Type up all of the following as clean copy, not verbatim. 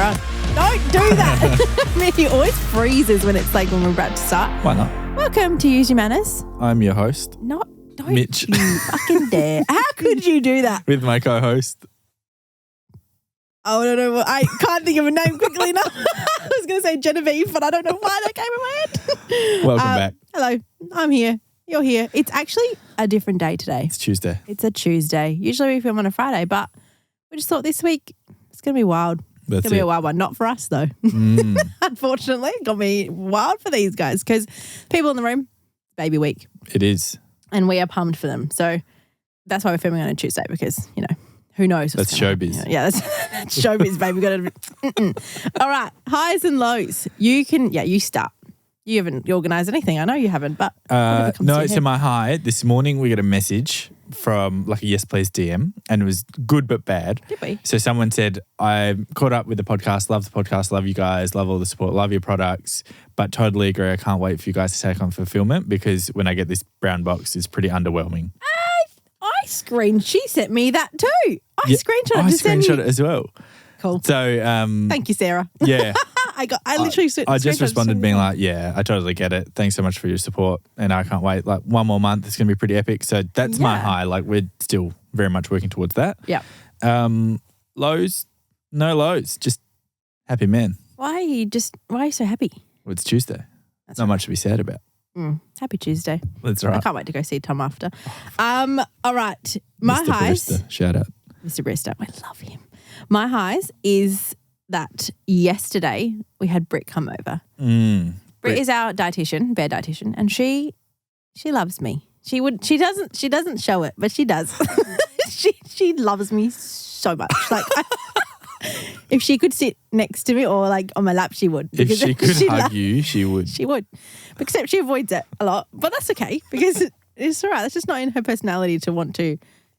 We're on. Don't do that. He always freezes when it's like when we're about to start. Why not? Welcome to Use Your Manners. I'm your host. Don't Mitch. you fucking dare. How could you do that? With my co-host. Oh, no. I can't think of a name quickly enough. I was going to say Genevieve, but I don't know why that came in my head. Welcome back. Hello. I'm here. You're here. It's actually a different day today. It's Tuesday. It's a Tuesday. Usually we film on a Friday, but we just thought this week it's going to be wild. It's going to be a wild one. Not for us, though. Unfortunately, it's going to be wild for these guys because people in the room, baby week. It is. And we are pumped for them. So that's why we're filming on a Tuesday because, you know, who knows? That's showbiz. Yeah, that's showbiz, baby. All right. Highs and lows. You start. You haven't organised anything. I know you haven't, but. No, so my high, this morning we got a message from like a Yes Please DM and it was good but bad. Did we? So someone said, I caught up with the podcast, love the podcast, love you guys, love all the support, love your products, but totally agree. I can't wait for you guys to take on fulfillment because when I get this brown box, it's pretty underwhelming. She sent me that too. I screenshot it as well. Cool. So thank you, Sarah. Yeah. I just responded being like, yeah, I totally get it. Thanks so much for your support. And I can't wait. Like one more month, it's going to be pretty epic. So that's my high. Like we're still very much working towards that. Yeah. Lows, no lows. Just happy man. Why are you so happy? Well, it's Tuesday. That's not much to be sad about. Happy Tuesday. That's right. I can't wait to go see Tom after. All right. My Mr. highs. Barista, shout out. Mr. Barista. I love him. My highs is that yesterday we had Britt come over. Britt is our dietitian, bear dietitian, and she loves me. She doesn't show it, but she does. she loves me so much. Like if she could sit next to me or like on my lap, she would. If she could hug you, she would. She would. Except she avoids it a lot. But that's okay because it's all right. That's just not in her personality to want to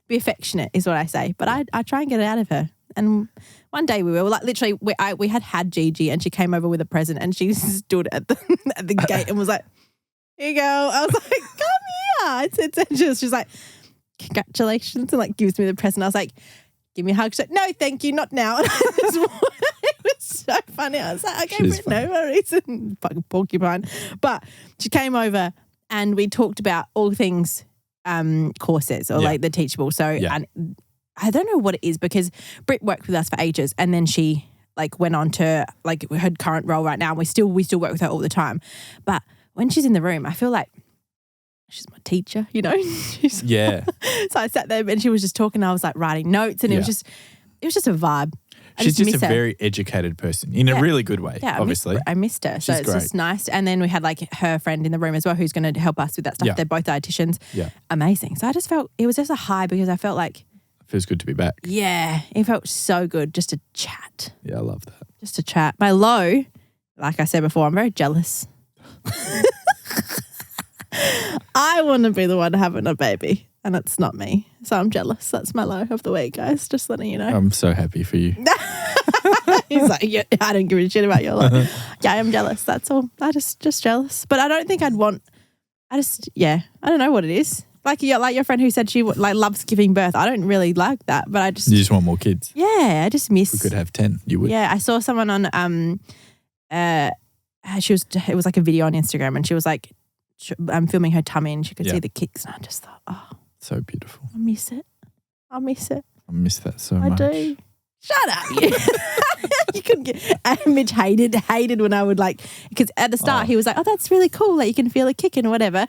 be affectionate is what I say. But I try and get it out of her. And one day we were like literally we had Gigi and she came over with a present and she stood at the gate and was like, here you go. I was like, come here. She's like, congratulations, and like gives me the present. I was like, give me a hug. She's like, no, thank you, not now. And it was so funny. I was like, okay, Britt, no worries. Fucking porcupine. But she came over and we talked about all things courses or like the teachable. So and I don't know what it is because Britt worked with us for ages and then she like went on to like her current role right now and we still work with her all the time. But when she's in the room, I feel like she's my teacher, you know? Yeah. So I sat there and she was just talking and I was like writing notes and it was just a vibe. She's just a very educated person in a really good way, obviously. I missed her. So it's just nice. And then we had like her friend in the room as well who's going to help us with that stuff. Yeah. They're both dietitians. Yeah. Amazing. So I just felt, it was just a high because I felt like. Feels good to be back. Yeah. It felt so good just to chat. Yeah, I love that. Just to chat. My low, like I said before, I'm very jealous. I want to be the one having a baby and it's not me. So I'm jealous. That's my low of the week, guys. Just letting you know. I'm so happy for you. He's like, yeah, I don't give a shit about your life. Yeah, I'm jealous. That's all. I just jealous. But I don't think I'd want, I don't know what it is. Like your friend who said she like loves giving birth. I don't really like that, but You just want more kids. Yeah, I just miss. We could have 10. You would. Yeah, I saw someone on it was like a video on Instagram and she was like filming her tummy and she could see the kicks and I just thought, oh. So beautiful. I miss it. I miss that so much. I do. Shut up. You couldn't get. Mitch hated when I would like, because at the start he was like, oh, that's really cool. Like you can feel a kick and whatever.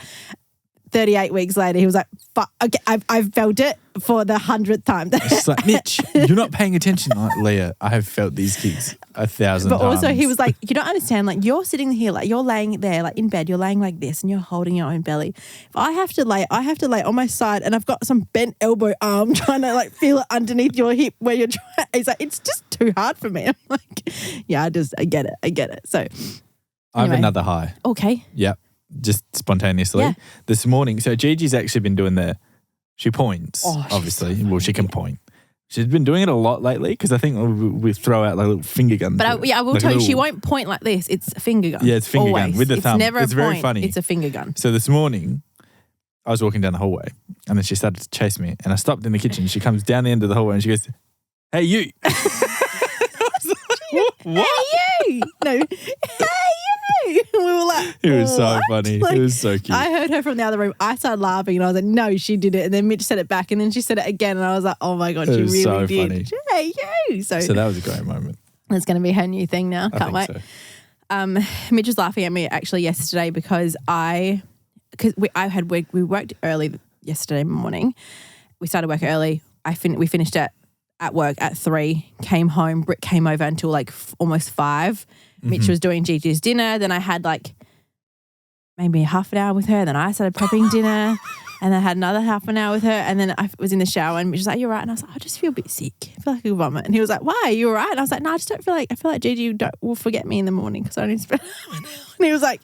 38 weeks later, he was like, fuck, okay, I've felt it for the 100th time. It's like, Mitch, you're not paying attention. Like, Leah, I have felt these kicks 1,000 times. But also he was like, you don't understand, like you're sitting here, like you're laying there, like in bed, you're laying like this and you're holding your own belly. If I have to lay on my side and I've got some bent elbow arm trying to like feel it underneath your hip where you're trying. He's like, it's just too hard for me. I'm like, yeah, I get it. So anyway. I have another high. Okay. Yep. Just spontaneously this morning. So Gigi's actually been doing she points, obviously. So she can point. She's been doing it a lot lately because I think we throw out like little finger guns. But I will tell you, she won't point like this. It's a finger gun. Yeah, it's finger gun with the thumb. It's never it's a very point. funny. It's a finger gun. So this morning, I was walking down the hallway and then she started to chase me and I stopped in the kitchen. She comes down the end of the hallway and she goes, hey, you. I was like, What? Hey, you. No, hey, you. We were like, It was so "What?" funny. Like, It was so cute. I heard her from the other room. I started laughing and I was like, no, she did it. And then Mitch said it back and then she said it again. And I was like, oh my God, It she was really so did. funny. Hey, you. So that was a great moment. it's going to be her new thing now. I Can't wait. think so. Mitch was laughing at me actually yesterday because we worked early yesterday morning. We started work early. We finished at work at 3, came home. Britt came over until like almost 5. Mitch was doing Gigi's dinner. Then I had like maybe half an hour with her. Then I started prepping dinner and I had another half an hour with her. And then I was in the shower and Mitch was like, "You're right." And I was like, "I just feel a bit sick. I feel like I could vomit." And he was like, "Why? Are you all right?" And I was like, "No, I just don't feel like, I feel like Gigi will forget me in the morning because I don't spend." And he was like,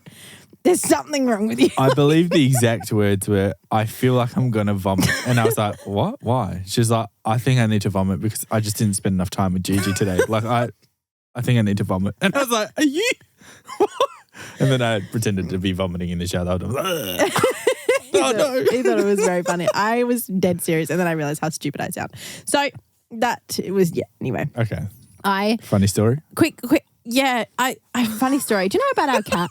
"There's something wrong with you." I believe the exact words were, "I feel like I'm going to vomit." And I was like, "What? Why?" She's like, "I think I need to vomit because I just didn't spend enough time with Gigi today. Like, I think I need to vomit." And I was like, "Are you?" And then I pretended to be vomiting in the shower. I was like, "Oh, no." He thought it was very funny. I was dead serious and then I realised how stupid I sound. So it was, anyway. Okay. Funny story? Quick. Yeah, funny story. Do you know about our cat?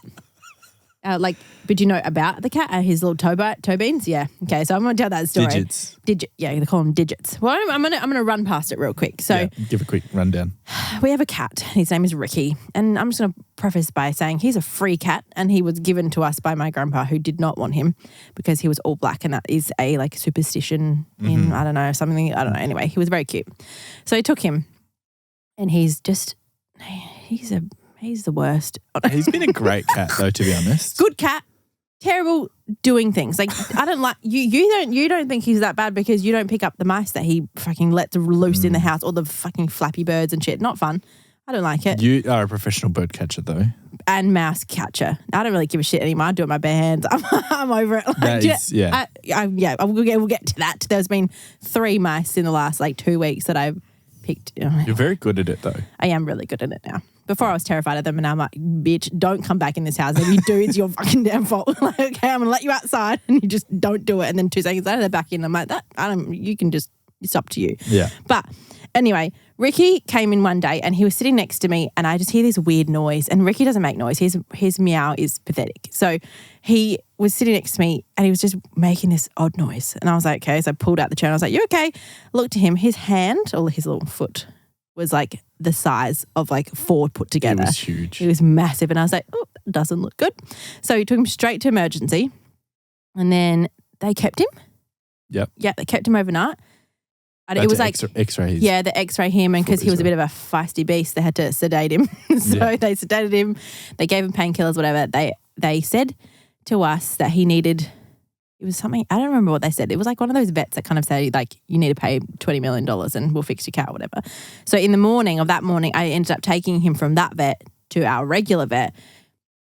But you know about the cat and his little toe beans? Yeah. Okay, so I'm going to tell that story. Digits. Yeah, they call them digits. Well, I'm gonna run past it real quick. So give a quick rundown. we have a cat. His name is Ricky, and I'm just going to preface by saying he's a free cat, and he was given to us by my grandpa, who did not want him because he was all black, and that is a superstition in I don't know. Anyway, he was very cute, so he took him, and he's the worst. He's been a great cat, though, to be honest. Good cat. Terrible doing things. Like, I don't like you don't think he's that bad because you don't pick up the mice that he fucking lets loose in the house, or the fucking flappy birds and shit. Not fun. I don't like it. You are a professional bird catcher, though. And mouse catcher. I don't really give a shit anymore. I do it with my bare hands. I'm over it. We'll get to that. There's been 3 mice in the last 2 weeks that I've picked. You're very good at it, though. I am really good at it now. Before I was terrified of them, and now I'm like, bitch, don't come back in this house. If you do, it's your fucking damn fault. Like, okay, I'm gonna let you outside, and you just don't do it. And then 2 seconds later, they're back in. I'm like, it's up to you. Yeah. But anyway, Ricky came in one day, and he was sitting next to me, and I just hear this weird noise. And Ricky doesn't make noise. His meow is pathetic. So he was sitting next to me, and he was just making this odd noise. And I was like, okay. So I pulled out the chair, and I was like, you okay? Looked at him. His hand, or his little foot, was like the size of 4 put together. It was huge. It was massive. And I was like, oh, that doesn't look good. So he took him straight to emergency, and then they kept him. Yep. Yeah, they kept him overnight. And it was X-ray. Yeah, the X-ray him, and because he was a bit of a feisty beast, they had to sedate him. They sedated him. They gave him painkillers, whatever. They said to us that he needed. It was something, I don't remember what they said. It was one of those vets that kind of say, you need to pay $20 million and we'll fix your cat or whatever. So in the morning of that morning, I ended up taking him from that vet to our regular vet,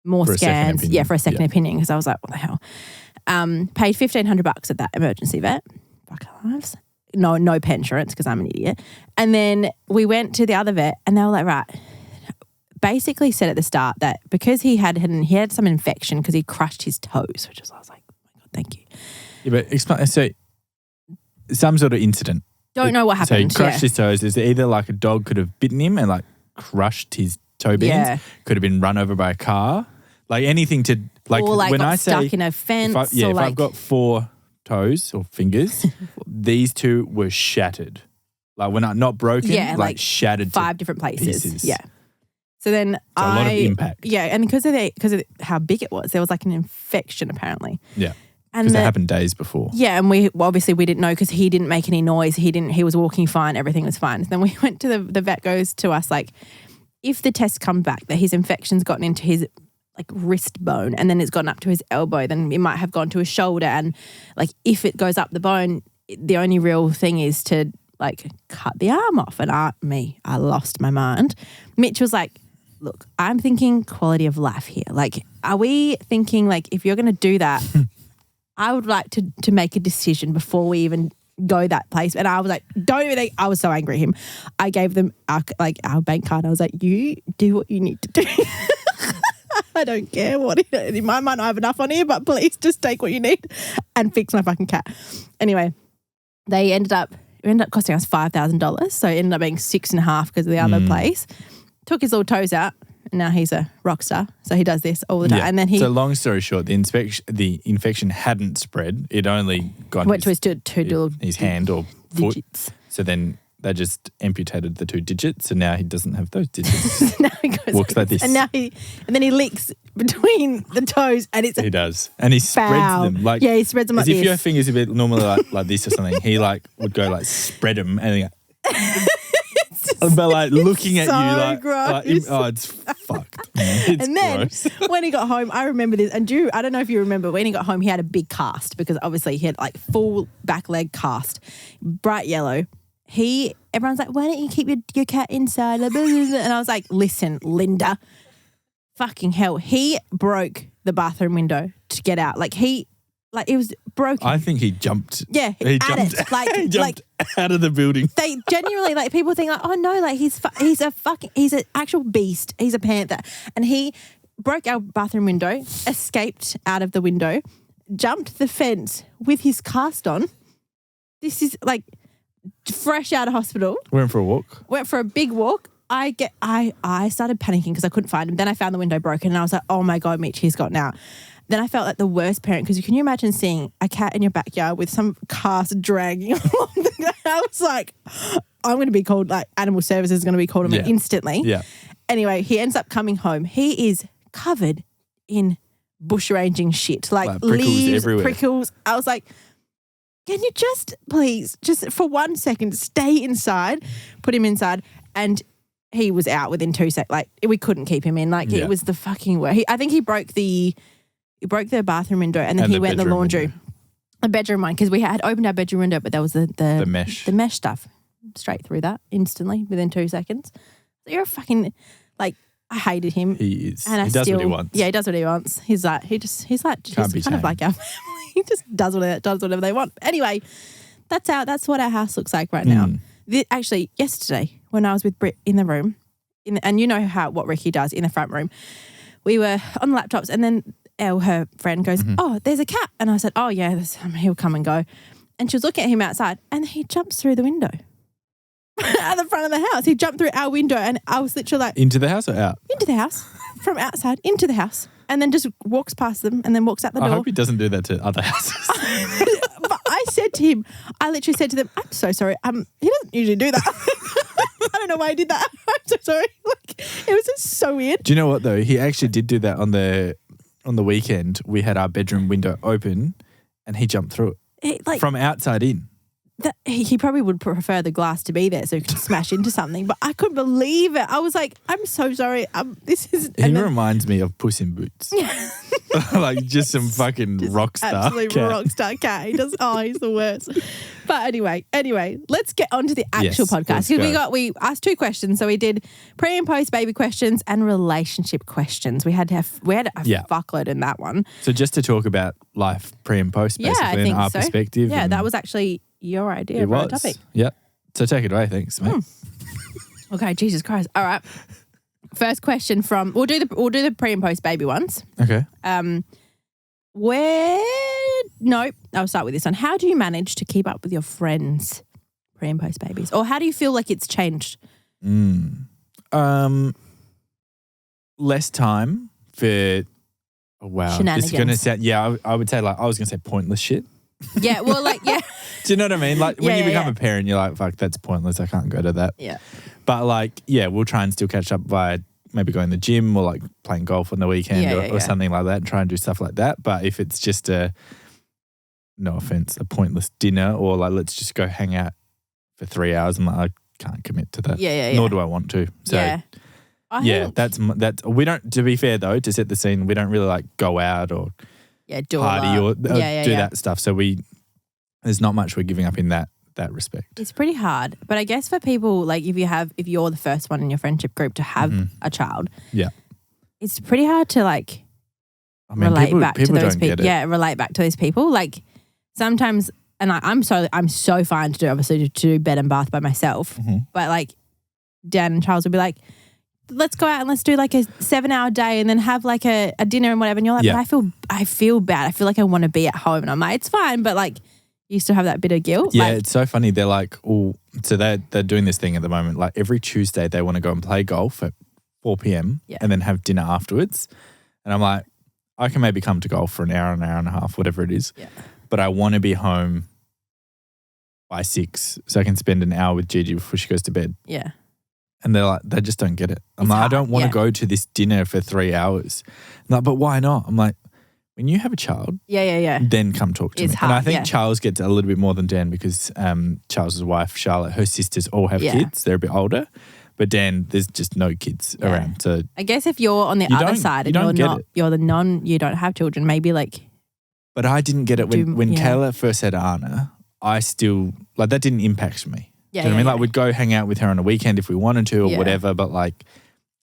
more scans. Yeah, for a second opinion, because I was like, what the hell? Paid $1,500 at that emergency vet. Fuck lives. No pet insurance because I'm an idiot. And then we went to the other vet and they were like, right, basically said at the start that because he had some infection because he crushed his toes, I was like, thank you. Yeah, but explain. So, some sort of incident. Don't know what happened. So he crushed his toes. Is it either a dog could have bitten him and crushed his toe beans? Yeah. Could have been run over by a car. Anything to or when got I say stuck in a fence. If I've got 4 toes or fingers, these 2 were shattered. We're not broken. Yeah, shattered. 5 different places. Pieces. Yeah. So then a lot of impact. Yeah, and because of how big it was, there was an infection apparently. Yeah. Because it happened days before. Yeah, and we didn't know because he didn't make any noise. He was walking fine. Everything was fine. Then we went to the vet goes to us if the test comes back that his infection's gotten into his wrist bone and then it's gotten up to his elbow, then it might have gone to his shoulder. And if it goes up the bone, the only real thing is to cut the arm off. And I lost my mind. Mitch was like, look, I'm thinking quality of life here. Are we thinking if you're going to do that, I would like to make a decision before we even go that place. And I was like, don't even think. I was so angry at him. I gave them our bank card. I was like, you do what you need to do. I don't care what in my mind I have enough on here, but please just take what you need and fix my fucking cat. Anyway, it ended up costing us $5,000. So it ended up being $6,500 because of the other place. took his little toes out, and now he's a rock star. So he does this all the time. Yeah. And then he So long story short, the infection hadn't spread. It only got went to his two little his hand or foot. digits. So then they just amputated the 2 digits. So now he doesn't have those digits. Now he goes Walks like this. And then he licks between the toes, and it's He does. And he spreads foul. them. Like, Yeah, he spreads them as like if your this. fingers a bit normally like this or something. He like would go like spread them and then but like looking at so you like, gross. it's fucked. Man. It's And then gross. when he got home, I remember this. And I don't know if you remember, when he got home, he had a big cast because obviously he had like full back leg cast, bright yellow. Everyone's like, why don't you keep your cat inside? And I was like, listen, Linda, fucking hell. He broke the bathroom window to get out. It was broken. I think he jumped. Yeah, he at jumped. it. Like, he jumped out of the building. They genuinely, like, people think like, oh no, like he's an actual beast. He's a panther. And he broke our bathroom window, escaped out of the window, jumped the fence with his cast on. This is like fresh out of hospital. Went for a walk. Went for a big walk. I started panicking because I couldn't find him. Then I found the window broken and I was like, oh my God, Mitch, he's gotten out. Then I felt like the worst parent because can you imagine seeing a cat in your backyard with some cast dragging along the I was like, I'm going to be called, like animal services is going to be called him instantly. Yeah. Anyway, he ends up coming home. He is covered in bushranging shit, like prickles leaves, everywhere. prickles. I was like, can you just please, just for 1 second, stay inside, put him inside, and he was out within 2 seconds. Like we couldn't keep him in. Like it was the fucking worst. I think he broke the bathroom window, and then he went in the laundry, the bedroom one, because we had opened our bedroom window, but there was the mesh stuff straight through that instantly within 2 seconds. So you're a fucking I hated him. He is. And he does what he wants. Yeah, he does what he wants. He's kind of like our family. He just does whatever they want. Anyway, that's what our house looks like right now. Actually, yesterday when I was with Britt in the room, and you know what Ricky does in the front room, we were on the laptops, and then her friend goes, oh, there's a cat. And I said, oh, yeah, he'll come and go. And she was looking at him outside, and he jumps through the window at the front of the house. He jumped through our window, and I was literally like... Into the house or out? Into the house. From outside into the house. And then just walks past them and then walks out the door. I hope he doesn't do that to other houses. But I literally said to them, I'm so sorry. He doesn't usually do that. I don't know why I did that. I'm so sorry. It was just so weird. Do you know what though? He actually did do that on the weekend. We had our bedroom window open and he jumped through it. From outside in. He probably would prefer the glass to be there so he could smash into something, but I couldn't believe it. I was like, I'm so sorry. He reminds me of Puss in Boots. Like just some fucking rock star. Absolute rock star cat. He's the worst. But anyway, let's get on to the actual podcast. Because we asked 2 questions. So we did pre and post baby questions and relationship questions. We had a fuckload in that one. So just to talk about life pre and post basically and our perspective. Yeah, that was actually your idea for the topic. Yeah. So take it away. Thanks, mate. Okay, Jesus Christ. All right. First question from we'll do the pre and post baby ones. Okay. I'll start with this one. How do you manage to keep up with your friends' pre and post babies? Or how do you feel like it's changed? Less time for shenanigans. This is gonna sound I would say I was gonna say pointless shit. Yeah, well, Do you know what I mean? Like when you become a parent, you're like, fuck, that's pointless. I can't go to that. Yeah. But we'll try and still catch up by maybe going to the gym or like playing golf on the weekend or something like that and try and do stuff like that. But if it's just no offense, a pointless dinner or let's just go hang out for 3 hours, I can't commit to that. Yeah. Nor do I want to. So that's we don't, to be fair though, to set the scene, we don't really go out or do party or do that stuff. So there's not much we're giving up in that respect. It's pretty hard. But I guess for people, if you're the first one in your friendship group to have a child, it's pretty hard to relate back to those people. Yeah, relate back to those people. Sometimes, and I'm so fine to do bed and bath by myself. But Dan and Charles would be like, let's go out and let's do a 7-hour day and then have a dinner and whatever. And you're like, but I feel bad. I feel like I want to be at home. And I'm like, it's fine, but you still have that bit of guilt. Yeah, it's so funny. They're so they're doing this thing at the moment. Every Tuesday they want to go and play golf at 4 p.m. Yeah. and then have dinner afterwards. And I'm like, I can maybe come to golf for an hour and a half, whatever it is. Yeah. But I want to be home by 6 so I can spend an hour with Gigi before she goes to bed. Yeah. And they're like, they just don't get it. I'm It's like, hard, I don't want to yeah. go to this dinner for 3 hours. I'm like, but why not? I'm like, when you have a child, Yeah. then come talk to It's me. hard, and I think yeah. Charles gets a little bit more than Dan because Charles's wife, Charlotte, her sisters all have Yeah. kids. They're a bit older. But Dan, there's just no kids Yeah. around. So I guess if you're on the You other don't- side you and don't you're get not, it. you're the you don't have children, maybe like, But I didn't get it when yeah. Kayla first had Anna. I still, like, that didn't impact me. yeah, Do you know what I mean? yeah, Like, we'd go hang out with her on a weekend if we wanted to or Yeah. whatever. But, like,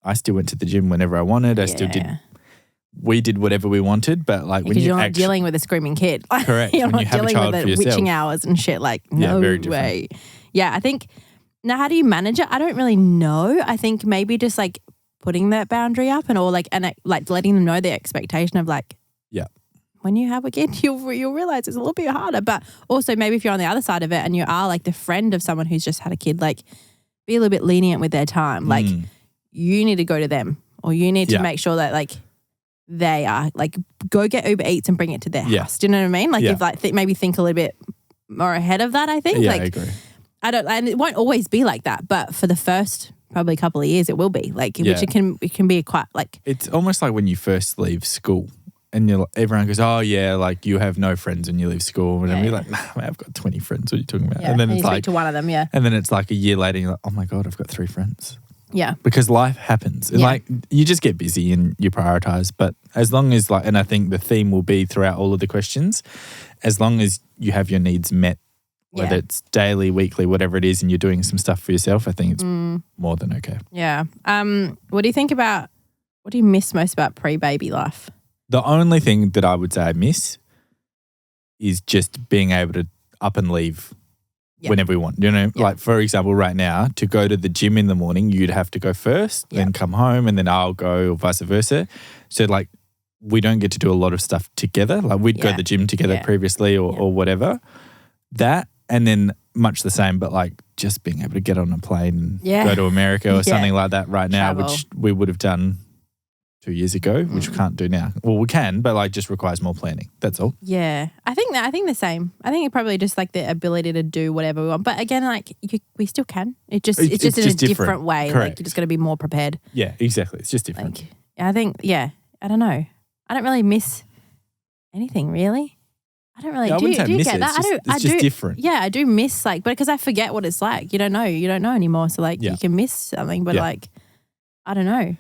I still went to the gym whenever I wanted. I still did. yeah. We did whatever we wanted. But, like, when Because you you're not actually, dealing with a screaming kid. Correct. You're When not you have a dealing child with for the yourself. witching hours and shit. Like, no very different. way. Yeah, I think, now how do you manage it? I don't really know. I think maybe just like putting that boundary up and like letting them know the expectation of like, Yeah. when you have a kid, you'll realize it's a little bit harder. But also maybe if you're on the other side of it and you are like the friend of someone who's just had a kid, like be a little bit lenient with their time. Like you need to go to them or you need to Yeah. make sure that like they are like go get Uber Eats and bring it to their Yeah. house. Do you know what I mean? Like Yeah. if like maybe think a little bit more ahead of that, I think. Yeah, like I agree. and it won't always be like that, but for the first probably couple of years it will be. Like Yeah. which it can be quite like It's almost like when you first leave school and everyone goes, oh, yeah, like you have no friends when you leave school. And Yeah, then you're yeah. like, nah, man, I've got 20 friends. What are you talking about? yeah. And then you it's speak like, to one of them, yeah. and then it's like a year later, you're like, oh my God, I've got 3 friends. Yeah. Because life happens. And Yeah. like you just get busy and you prioritize. But as long as like, and I think the theme will be throughout all of the questions, as long as you have your needs met, whether Yeah. it's daily, weekly, whatever it is, and you're doing some stuff for yourself, I think it's more than okay. Yeah. What do you miss most about pre-baby life? The only thing that I would say I miss is just being able to up and leave Yeah. whenever we want. You know, Yeah. like for example, right now, to go to the gym in the morning, you'd have to go first, Yeah. then come home, and then I'll go, or vice versa. So like, we don't get to do a lot of stuff together. Like we'd go Yeah. to the gym together Yeah. previously or, Yeah. or whatever. That, and then much the same, but like just being able to get on a plane and Yeah. go to America or Yeah. something like that right now, Travel. which we would have done 2 years ago, which we can't do now. Well, we can, but like just requires more planning. That's all. Yeah. I think the same. I think it probably just like the ability to do whatever we want. But again, like we still can. It's just in a just different different. way. Like Correct. you're just got to be more prepared. Yeah, exactly. It's just different. Like I think, yeah, I don't know. I don't really miss anything really. I don't really. Yeah, I do wouldn't say you miss get it. that? It's just, it's just different. Yeah, I do miss like, but because I forget what it's like. You don't know anymore. So like, Yeah. you can miss something, but Yeah. like, I don't know.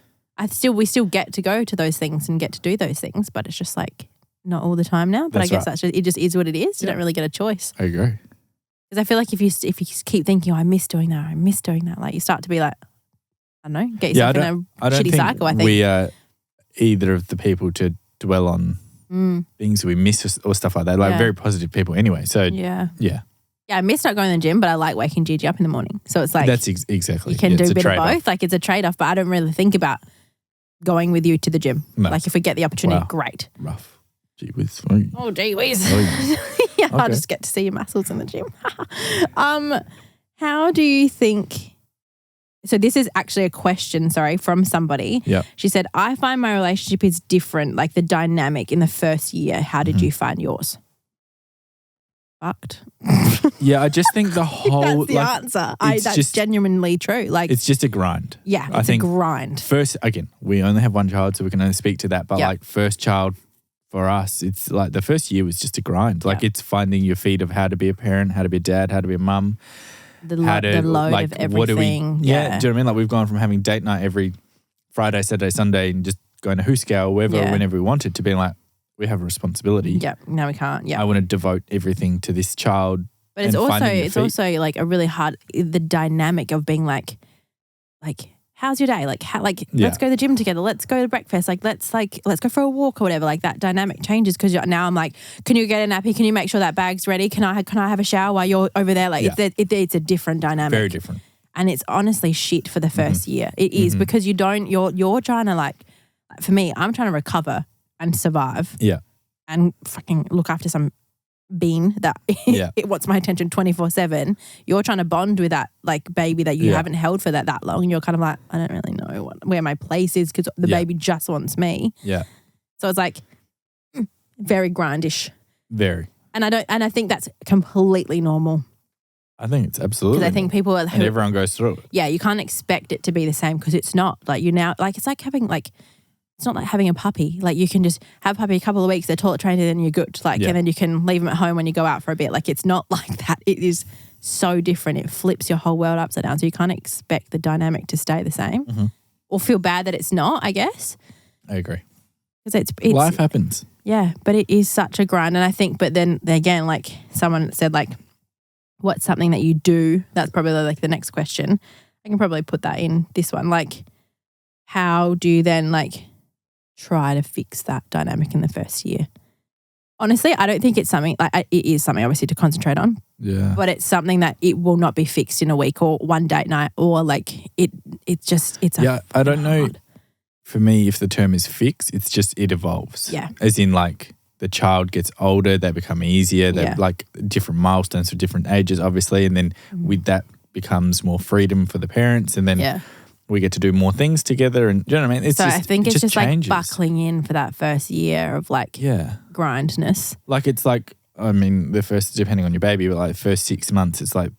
We still get to go to those things and get to do those things, but it's just like not all the time now. But That's I guess right. it just is what it is. You Yeah. don't really get a choice I agree. because I feel like if you keep thinking, oh, I miss doing that, like you start to be like, I don't know, get Yeah, yourself in a I don't shitty think cycle. I think. we are either of the people to dwell on things we miss or stuff like that. Like Yeah. very positive people anyway. So Yeah. yeah. Yeah, I miss not going to the gym, but I like waking Gigi up in the morning. So it's like That's exactly. you can yeah, do it's a bit of trade-off. both. Like it's a trade-off, but I don't really think about going with you to the gym. No. Like if we get the opportunity, Wow. great. Rough. Gee whiz. Oh, gee whiz. Oh, yeah, I'll Okay. just get to see your muscles in the gym. How do you think... So this is actually a question, from somebody. Yeah. She said, I find my relationship is different, like the dynamic in the first year. How did Mm-hmm. you find yours? Fucked. Yeah, I just think the whole That's the like, answer. it's That's just- genuinely true. Like, it's just a grind. yeah, I it's think a grind. First, again, we only have one child, so we can only speak to that. But Yeah. like first child for us, it's like the first year was just a grind. Like Yeah. it's finding your feet of how to be a parent, how to be a dad, how to be a mum. The How to, load like, of everything. do you know what I mean? Like we've gone from having date night every Friday, Saturday, Sunday and just going to Hooskow or wherever, Yeah. whenever we wanted to being like, we have a responsibility. Yeah. No, we can't. Yeah. I want to devote everything to this child. But it's and finding your it's feet. also like a really hard the dynamic of being like how's your day? Like Yeah. let's go to the gym together. Let's go to breakfast. Let's go for a walk or whatever. Like that dynamic changes because now I'm like, can you get a nappy? Can you make sure that bag's ready? Can I have a shower while you're over there? Like Yeah. it's a different dynamic. Very different. And it's honestly shit for the first year. It is because you're trying to like for me, I'm trying to recover and survive Yeah. and fucking look after some being that Yeah. it wants my attention 24/7. You're trying to bond with that like baby that you haven't held for that long. And you're kind of like, I don't really know where my place is because the baby just wants me. Yeah. So it's like very grindish. Very. And I think that's completely normal. I think it's absolutely. Because I think people are, and everyone goes through it. Yeah, you can't expect it to be the same because it's not. Like you now, like it's like having like, it's not like having a puppy. Like you can just have a puppy a couple of weeks, they're toilet trained, and then you're good. Like, and then you can leave them at home when you go out for a bit. Like it's not like that. It is so different. It flips your whole world upside down. So you can't expect the dynamic to stay the same or feel bad that it's not, I guess. I agree. Because it's life happens. Yeah, but it is such a grind. And I think, but then again, like someone said, like, what's something that you do? That's probably like the next question. I can probably put that in this one. Like, how do you then like try to fix that dynamic in the first year? Honestly, I don't think it's something like it is something obviously to concentrate on. Yeah. But it's something that it will not be fixed in a week or one date night or like it's I don't know. For me, if the term is fixed, it's just it evolves. Yeah. As in like the child gets older, they become easier. They're like different milestones for different ages, obviously. And then with that becomes more freedom for the parents. And then we get to do more things together. And do you know what I mean? It's so just, I think it's just changes. like buckling in for that first year of like grindness. Like it's like, I mean, the first, depending on your baby, but like first 6 months, it's like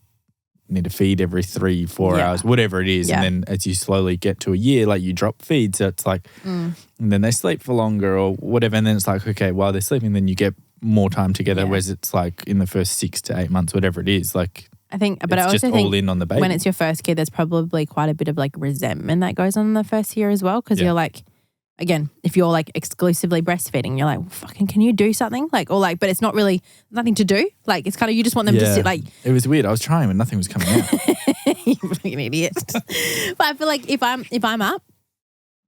need to feed every 3-4 hours, whatever it is. And then as you slowly get to a year, like you drop feed. So it's like, and then they sleep for longer or whatever. And then it's like, okay, while they're sleeping, then you get more time together. Whereas it's like in the first 6 to 8 months, whatever it is, like I think, but it's I also just think all in on the baby. When it's your first kid, there's probably quite a bit of like resentment that goes on in the first year as well. Cause you're like, again, if you're like exclusively breastfeeding, you're like, well, fucking, can you do something? Like, or like, but it's not really nothing to do. Like, it's kind of, you just want them to sit like. It was weird. I was trying, but nothing was coming out. You fucking idiot. But I feel like if I'm up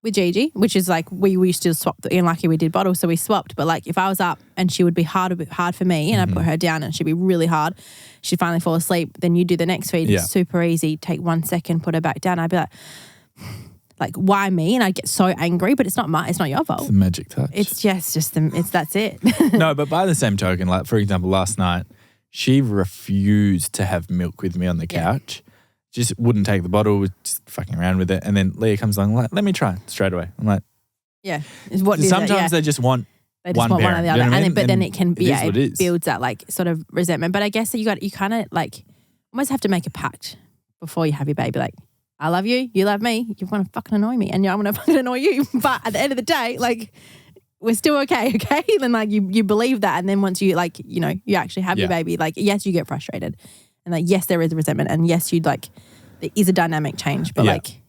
with Gigi, which is like, we used to swap, and lucky we did bottles, so we swapped. But like, if I was up and she would be hard for me and I put her down and she'd be really hard, she'd finally fall asleep, then you do the next feed. It's super easy. Take 1 second, put her back down. I'd be like, why me? And I get so angry, but it's not your fault. It's the magic touch. It's that's it. No, but by the same token, like for example, last night, she refused to have milk with me on the couch. Just wouldn't take the bottle, was just fucking around with it. And then Leah comes along, like, let me try straight away. I'm like, sometimes they just want they just one want parent, one or the other. you know what I mean? And then it can be, it builds that like sort of resentment. But I guess that you kind of like almost have to make a pact before you have your baby. Like, I love you, you love me, you want to fucking annoy me, and I'm going to fucking annoy you. But at the end of the day, like, we're still okay? Then like you believe that, and then once you like, you know, you actually have your baby, like, yes, you get frustrated, and like, yes, there is resentment, and yes, you'd like, there is a dynamic change, but like,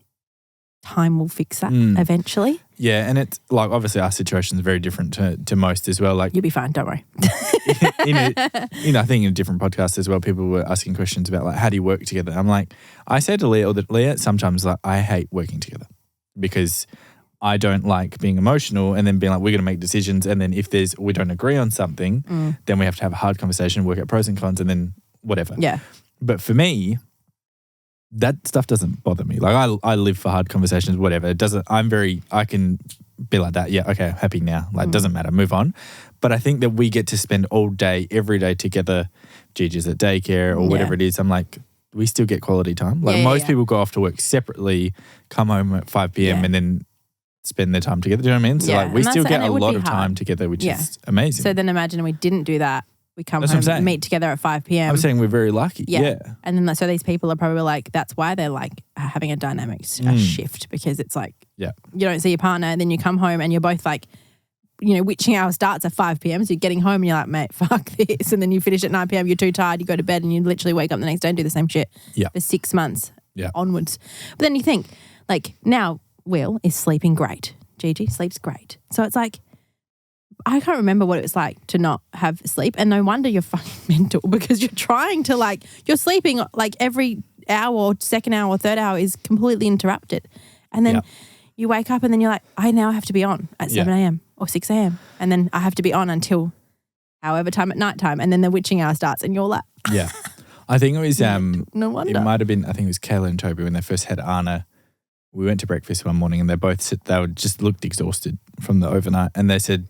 time will fix that eventually. Yeah, and it's like obviously our situation is very different to most as well. Like you'll be fine, don't worry. I think in a different podcast as well, people were asking questions about like how do you work together. I'm like, I said to Leah sometimes like I hate working together because I don't like being emotional and then being like we're going to make decisions and then if we don't agree on something, then we have to have a hard conversation, work out pros and cons, and then whatever. Yeah. But for me, that stuff doesn't bother me. Like I live for hard conversations, whatever. It doesn't. I can be like that. Yeah, okay, happy now. Like it doesn't matter. Move on. But I think that we get to spend all day, every day together. Gigi's at daycare or whatever it is. I'm like, we still get quality time. Like most people go off to work separately, come home at 5 p.m. and then spend their time together. Do you know what I mean? So like we still get a lot of time together, which is amazing. So then imagine we didn't do that. We come home, meet together at 5 p.m. I'm saying we're very lucky. Yeah. And then so these people are probably like, that's why they're like having a dynamic shift because it's like, you don't see your partner and then you come home and you're both like, you know, witching hour starts at 5 p.m. So you're getting home and you're like, mate, fuck this. And then you finish at 9 p.m. You're too tired. You go to bed and you literally wake up the next day and do the same shit for 6 months onwards. But then you think like now Will is sleeping great. Gigi sleeps great. So it's like, I can't remember what it was like to not have sleep. And no wonder you're fucking mental because you're trying to like, you're sleeping like every hour or second hour or third hour is completely interrupted. And then you wake up and then you're like, I now have to be on at 7 a.m. or 6 a.m. And then I have to be on until however time at night time. And then the witching hour starts and you're like. Yeah. I think it was, no wonder. It might have been, I think it was Kayla and Toby when they first had Anna. We went to breakfast one morning and they just looked exhausted from the overnight. And they said,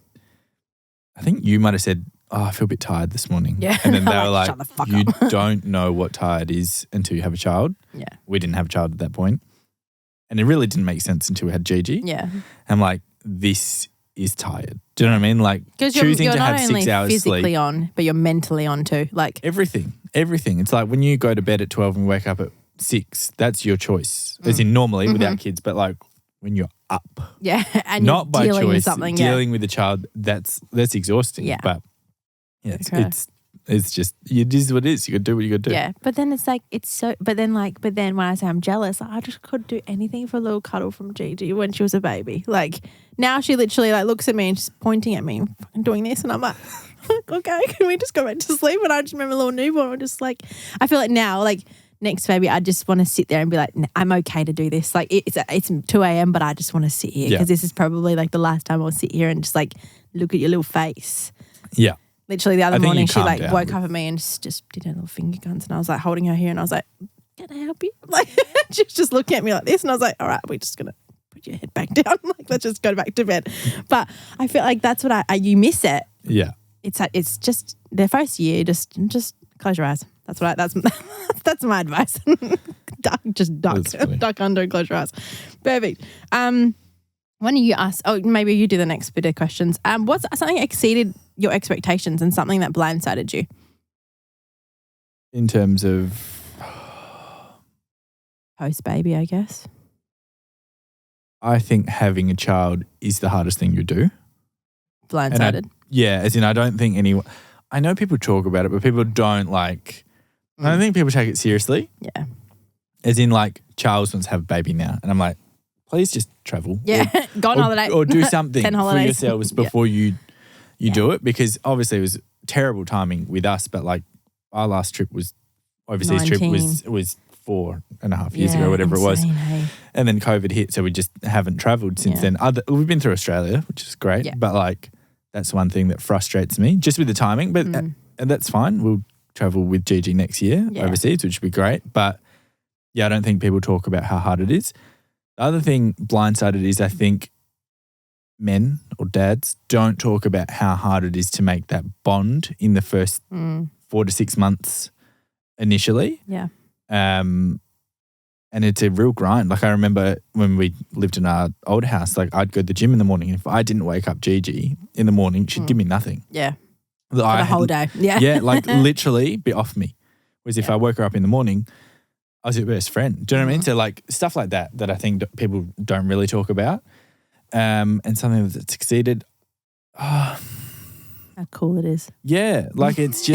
I think you might have said, oh, I feel a bit tired this morning. Yeah. And then they Like, were like, shut the fuck you up. don't know what tired is until you have a child. Yeah. We didn't have a child at that point. And it really didn't make sense until we had Gigi. Yeah. I'm like, this is tired. Do you know what I mean? Like Because choosing you're to not have only 6 hours physically sleep. on, but you're mentally on too. Like, Everything. It's like when you go to bed at 12 and wake up at 6, that's your choice. As in normally without kids, but like when you're up. yeah. And Not you're by dealing choice, with something. dealing with a child, that's exhausting. Yeah. But yeah, Okay. it's just, it is what it is. You got to do what you got to do. Yeah, but then it's like but then when I say I'm jealous, like, I just couldn't do anything for a little cuddle from Gigi when she was a baby. Like now she literally like looks at me and she's pointing at me and fucking doing this, and I'm like, okay, can we just go back to sleep? And I just remember a little newborn, I'm just like, I feel like now like next baby, I just want to sit there and be like, I'm okay to do this. Like it's 2 a.m, but I just want to sit here because this is probably like the last time I'll sit here and just like look at your little face. Yeah. Literally the other think morning you she calmed like down woke with- up at me and just did her little finger guns, and I was like holding her here and I was like, can I help you? Like she was just looking at me like this, and I was like, all right, we're just gonna put your head back down. Like let's just go back to bed. But I feel like that's what you miss it. Yeah. It's just the first year, just close your eyes. That's that's my advice. duck That's funny. duck under and close your eyes. Perfect. When you ask, maybe you do the next bit of questions. What's something that exceeded your expectations and something that blindsided you? In terms of, Post baby, I guess. I think having a child is the hardest thing you do. Blindsided. As in I don't think anyone, I know people talk about it, but people don't like, I don't think people take it seriously. Yeah. As in like Charles wants to have a baby now. And I'm like, please just travel. Yeah. Go on holiday. Or do something 10 for holidays. yourselves before you do it, because obviously it was terrible timing with us, but like our last trip was, overseas 19. trip was 4.5 years ago, whatever it was. Insane, hey? And then COVID hit, so we just haven't travelled since Yeah. then. We've been through Australia, which is great, Yeah. but like that's one thing that frustrates me, just with the timing. But and that's fine. We'll travel with Gigi next year overseas, which would be great. But yeah, I don't think people talk about how hard it is. The other thing blindsided is I think men or dads don't talk about how hard it is to make that bond in the first 4 to 6 months initially. Yeah. And it's a real grind. Like I remember when we lived in our old house, like I'd go to the gym in the morning. If I didn't wake up Gigi in the morning, she'd give me nothing. Yeah. For For the whole day. Yeah. Yeah, like literally be off me. Whereas if I woke her up in the morning, I was her best friend. Do you know what I mean? So like stuff like that I think people don't really talk about. And something that's succeeded. How cool it is. Yeah, like it's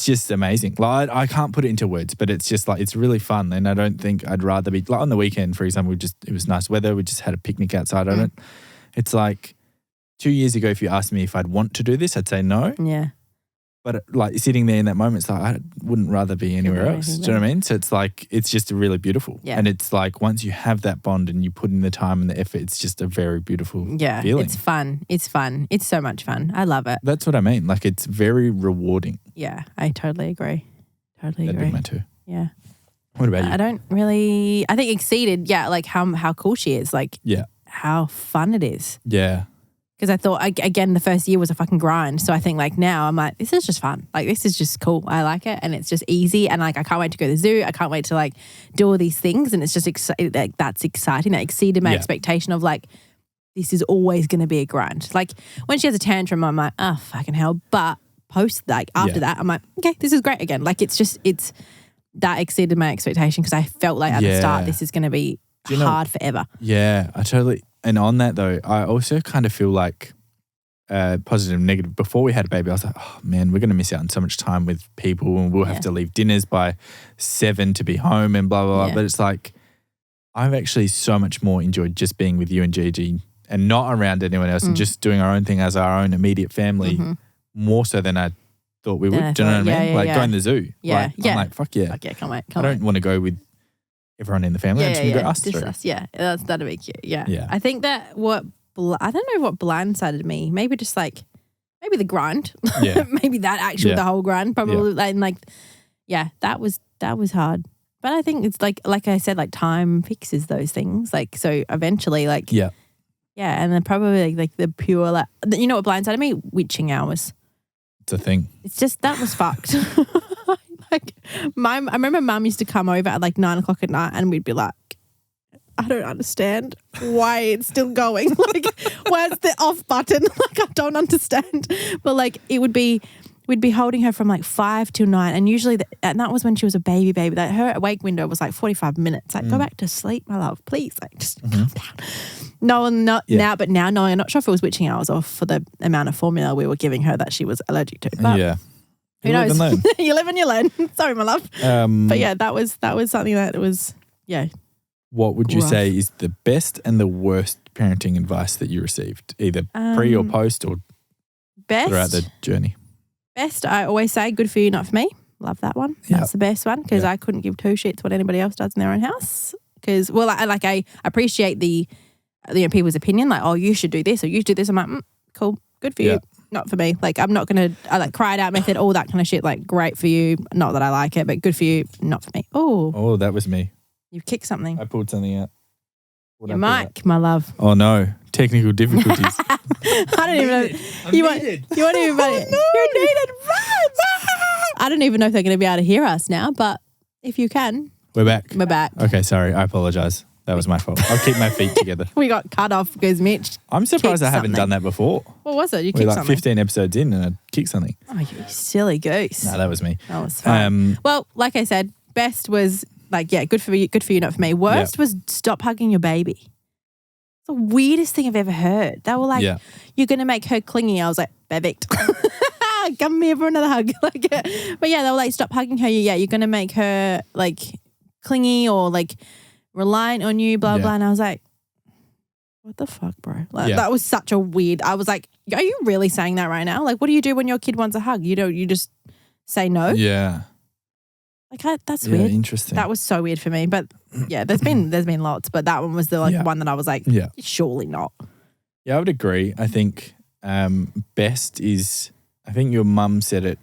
just amazing. Like I can't put it into words, but it's just like it's really fun. And I don't think I'd rather be like on the weekend, for example. It was nice weather. We just had a picnic outside. It's like 2 years ago, if you asked me if I'd want to do this, I'd say no. Yeah. But like sitting there in that moment, it's like I wouldn't rather be anywhere else. Do you know what I mean? So it's like it's just really beautiful. Yeah. And it's like once you have that bond and you put in the time and the effort, it's just a very beautiful feeling. It's fun. It's fun. It's so much fun. I love it. That's what I mean. Like it's very rewarding. Yeah, I totally agree. That'd be mine too. Yeah. What about you? I think exceeded, like how cool she is, like how fun it is. Yeah. Because I thought, again, the first year was a fucking grind. So I think like now I'm like, this is just fun. Like this is just cool. I like it and it's just easy. And like I can't wait to go to the zoo. I can't wait to like do all these things. And it's just like that's exciting. That exceeded my expectation of like, this is always going to be a grind. Like when she has a tantrum, I'm like, oh, fucking hell. But after that, I'm like, okay, this is great again. Like it's that exceeded my expectation because I felt like at the start, this is going to be hard forever. Yeah, I totally. And on that though, I also kind of feel like positive and negative. Before we had a baby, I was like, oh man, we're going to miss out on so much time with people and we'll have to leave dinners by 7 to be home and blah, blah, blah. But it's like, I've actually so much more enjoyed just being with you and Gigi and not around anyone else and just doing our own thing as our own immediate family more so than I thought we would. Do you know what I mean? Like going to the zoo. Yeah. I'm like, fuck yeah. Okay, can't wait. I don't want to go with everyone in the family. I just want to go us Just three. us. Yeah, that'd be cute. Yeah. Yeah. I think that I don't know what blindsided me. Maybe just like, maybe the grind. Yeah. Maybe that actually the whole grind probably. And like, that was hard. But I think it's like I said, like time fixes those things. Like, so eventually Yeah. And then probably like the pure, like, you know what blindsided me? Witching hours. It's a thing. It's just, that was fucked. Like, I remember Mum used to come over at like 9 o'clock at night and we'd be like, I don't understand why it's still going. Like, where's the off button? Like, I don't understand. But like, we'd be holding her from like 5 till 9, and usually, and that was when she was a baby. Like, her awake window was like 45 minutes. Like, go back to sleep, my love, please. Like, just calm down. Now, but now knowing, I'm not sure if it was witching hours or for the amount of formula we were giving her that she was allergic to. But yeah. who knows? You live and you learn. Sorry, my love. But yeah, that was something that was, yeah. What would you say is the best and the worst parenting advice that you received, either pre or post or throughout the journey? Best, I always say, good for you, not for me. Love that one. Yep. That's the best one because I couldn't give two shits what anybody else does in their own house. Because, well, I appreciate the people's opinion, like, oh, you should do this or you should do this. I'm like, cool, good for you, not for me. Like, I'm not going to, like, cry it out method, all that kind of shit, like, great for you. Not that I like it, but good for you, not for me. Oh, that was me. You've kicked something. I pulled something out. Your mic, my love. Oh, no. Technical difficulties. I don't even know. You want even You're needed. I don't even know if they're going to be able to hear us now, but if you can. We're back. We're back. Okay, sorry. I apologise. That was my fault. I'll keep my feet together. We got cut off because Mitch. I'm surprised I haven't done that before. What was it? You kicked We're like something. 15 episodes in and I kicked something. Oh, you silly goose. No, that was me. That was fun. Well, like I said, best was like, yeah, good for you, not for me. Worst was stop hugging your baby. It's the weirdest thing I've ever heard. They were like, you're going to make her clingy. I was like, perfect. Come here for another hug. But yeah, they were like, stop hugging her. Yeah, you're going to make her like clingy or like reliant on you, blah, blah. And I was like, what the fuck, bro? Like, that was such a weird, I was like, are you really saying that right now? Like, what do you do when your kid wants a hug? You just say no? Yeah. Like, that's weird. Interesting. That was so weird for me. But yeah, there's been lots, but that one was the one that I was like, surely not. Yeah, I would agree. I think best is, I think your mum said it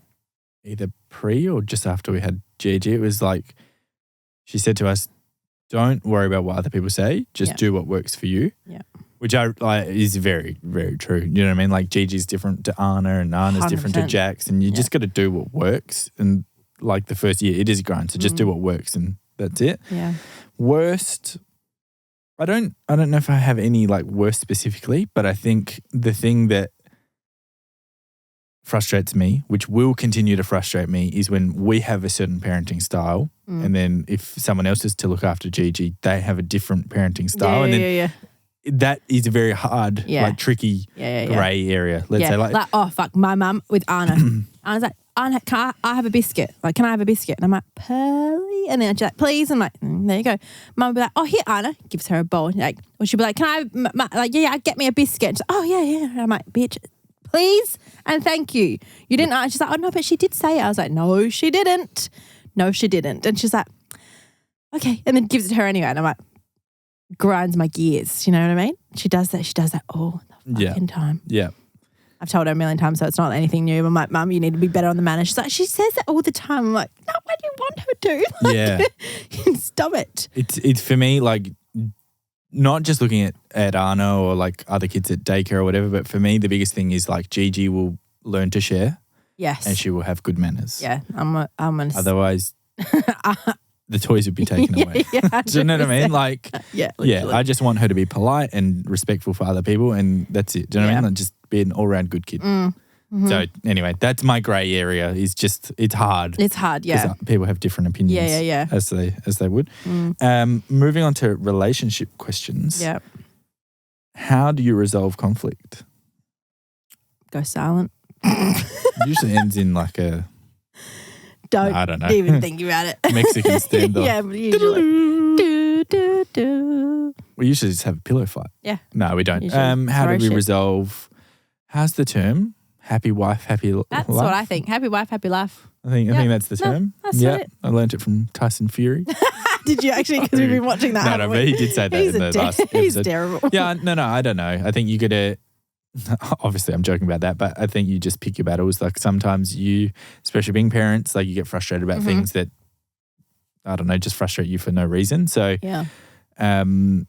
either pre or just after we had Gigi. It was like, she said to us, don't worry about what other people say. Just do what works for you. Yeah. Which is very, very true. You know what I mean? Like, Gigi's different to Anna and Anna's 100%. Different to Jax, and you just got to do what works. And like the first year, it is a grind. So just do what works and that's it. Yeah. Worst, I don't know if I have any like worst specifically, but I think the thing that frustrates me, which will continue to frustrate me, is when we have a certain parenting style and then if someone else is to look after Gigi, they have a different parenting style. That is a very hard, like tricky grey area. Let's say like, oh fuck, my mum with Anna. Anna's like, Anna, can I have a biscuit? Like, can I have a biscuit? And I'm like, please. And then she's like, please. I'm like, there you go. Mum would be like, oh, here, Anna. Gives her a bowl. Like, or she'd be like, can I, get me a biscuit. And she's like, oh, yeah. And I'm like, bitch, please and thank you. You didn't ask. She's like, oh, no, but she did say it. I was like, no, she didn't. No, she didn't. And she's like, okay. And then gives it to her anyway. And I'm like, grinds my gears. You know what I mean? She does that all the fucking time. Yeah. I've told her a million times, so it's not anything new. I'm like, Mum, you need to be better on the manners. She's like, she says that all the time. I'm like, not when you want her to. Like, stop it. It's for me, like, not just looking at Anna or like other kids at daycare or whatever, but for me, the biggest thing is like Gigi will learn to share. Yes. And she will have good manners. Yeah. Otherwise, the toys would be taken away. Yeah, do you know what I mean? Like, literally. I just want her to be polite and respectful for other people, and that's it. Do you know what I mean? Like, just be an all-round good kid. So anyway, that's my grey area. Is just it's hard. It's hard, yeah. People have different opinions. Yeah. As they would. Moving on to relationship questions. Yeah. How do you resolve conflict? Go silent. Usually ends in like a. I don't know. Even think about it. Mexican standoff. Yeah, but usually. We usually just have a pillow fight. Yeah. No, we don't. How do we resolve? How's the term? Happy wife, happy life? That's what I think. Happy wife, happy life. I think that's the term. That's it. I learnt it from Tyson Fury. Did you actually? Because we've been watching that. No, but he did say that in the last episode. He's terrible. Yeah, no, I don't know. I think you got to. Obviously, I'm joking about that, but I think you just pick your battles. Like sometimes you, especially being parents, like you get frustrated about things that, I don't know, just frustrate you for no reason. So, I don't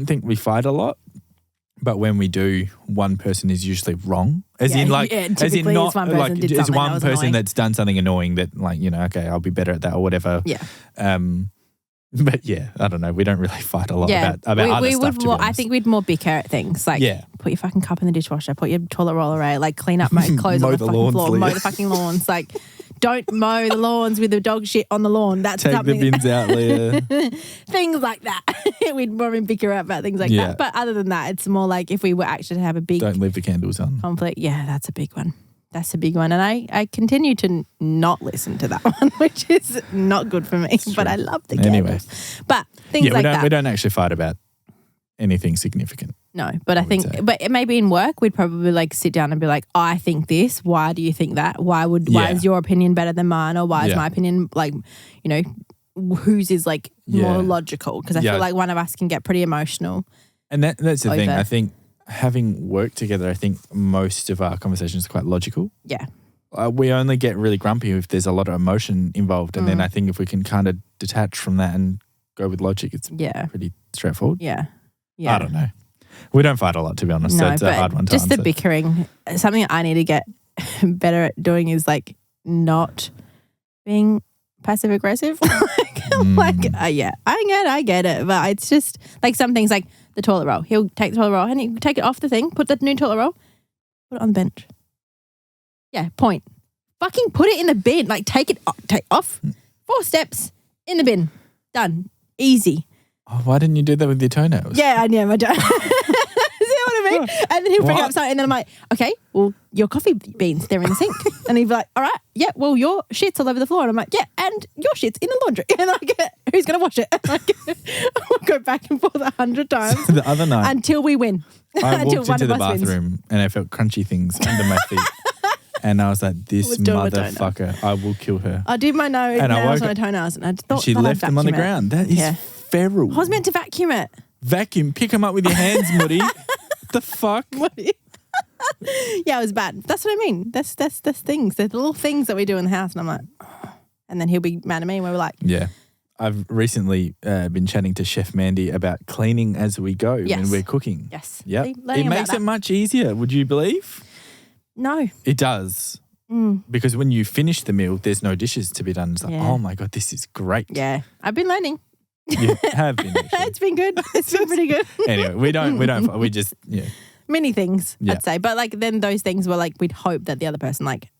think we fight a lot, But when we do, one person is usually wrong. As in typically not it's one person like did it's something one that was person annoying. that's done something annoying that like, okay, I'll be better at that or whatever. Yeah. But yeah, I don't know. We don't really fight a lot about other we stuff, would to be more, honest. I think we'd more bicker at things like Yeah. put your fucking cup in the dishwasher, put your toilet roll away, like clean up my clothes Mow on the the fucking lawns, floor, Leah. mow the fucking lawns. Like, don't mow the lawns with the dog shit on the lawn. That's Take something. the bins out, Leah. Things like that. We'd more bicker about things like Yeah. that. But other than that, it's more like if we were actually to have a big Don't leave the candles on. conflict. Yeah, that's a big one. That's a big one. And I continue to not listen to that one, which is not good for me. But I love the candles. Anyway. But things like that. We don't actually fight about anything significant. No, but I think, say. but maybe in work, we'd probably like sit down and be like, I think this. Why do you think that? Why is your opinion better than mine? Or why is my opinion like, whose is like more logical? Because I feel like one of us can get pretty emotional. And that's the thing. I think having worked together, I think most of our conversations are quite logical. Yeah. We only get really grumpy if there's a lot of emotion involved. And then I think if we can kind of detach from that and go with logic, it's pretty straightforward. Yeah. I don't know. We don't fight a lot, to be honest. No, so it's a hard one to just answer. the bickering. Something I need to get better at doing is like not being passive aggressive. I get it. But it's just like some things like the toilet roll. He'll take the toilet roll and he'll take it off the thing, put the new toilet roll, put it on the bench. Yeah, point. Fucking put it in the bin. Like take off. 4 steps in the bin. Done. Easy. Oh, why didn't you do that with your toenails? Yeah, I know. I don't. See what I mean? And then he'll bring up something and then I'm like, okay, well, your coffee beans, they're in the sink. And he'd be like, all right, yeah, well, your shit's all over the floor. And I'm like, yeah, and your shit's in the laundry. And I get, who's going to wash it? And we'll go back and forth 100 times. So the other night, until we win. I until walked one into of the us wins. bathroom and I felt crunchy things under my feet. And I was like, this motherfucker, I will kill her. I did my nails on my up, toenails and I thought she left them on the ground. That is feral. I was meant to vacuum it. Vacuum, pick them up with your hands, Muddy. The fuck? Yeah, it was bad. That's what I mean. That's things. There's little things that we do in the house and I'm like, oh. And then he'll be mad at me and we're like. Yeah. I've recently been chatting to Chef Mandy about cleaning as we go when we're cooking. Yes. Yep. See, It makes it much easier, would you believe? No. It does. Because when you finish the meal, there's no dishes to be done. It's like, oh my God, this is great. Yeah. I've been learning. You have been. It's been good. It's been pretty good. Anyway, we just, many things, I'd say. But like then those things were like we'd hope that the other person like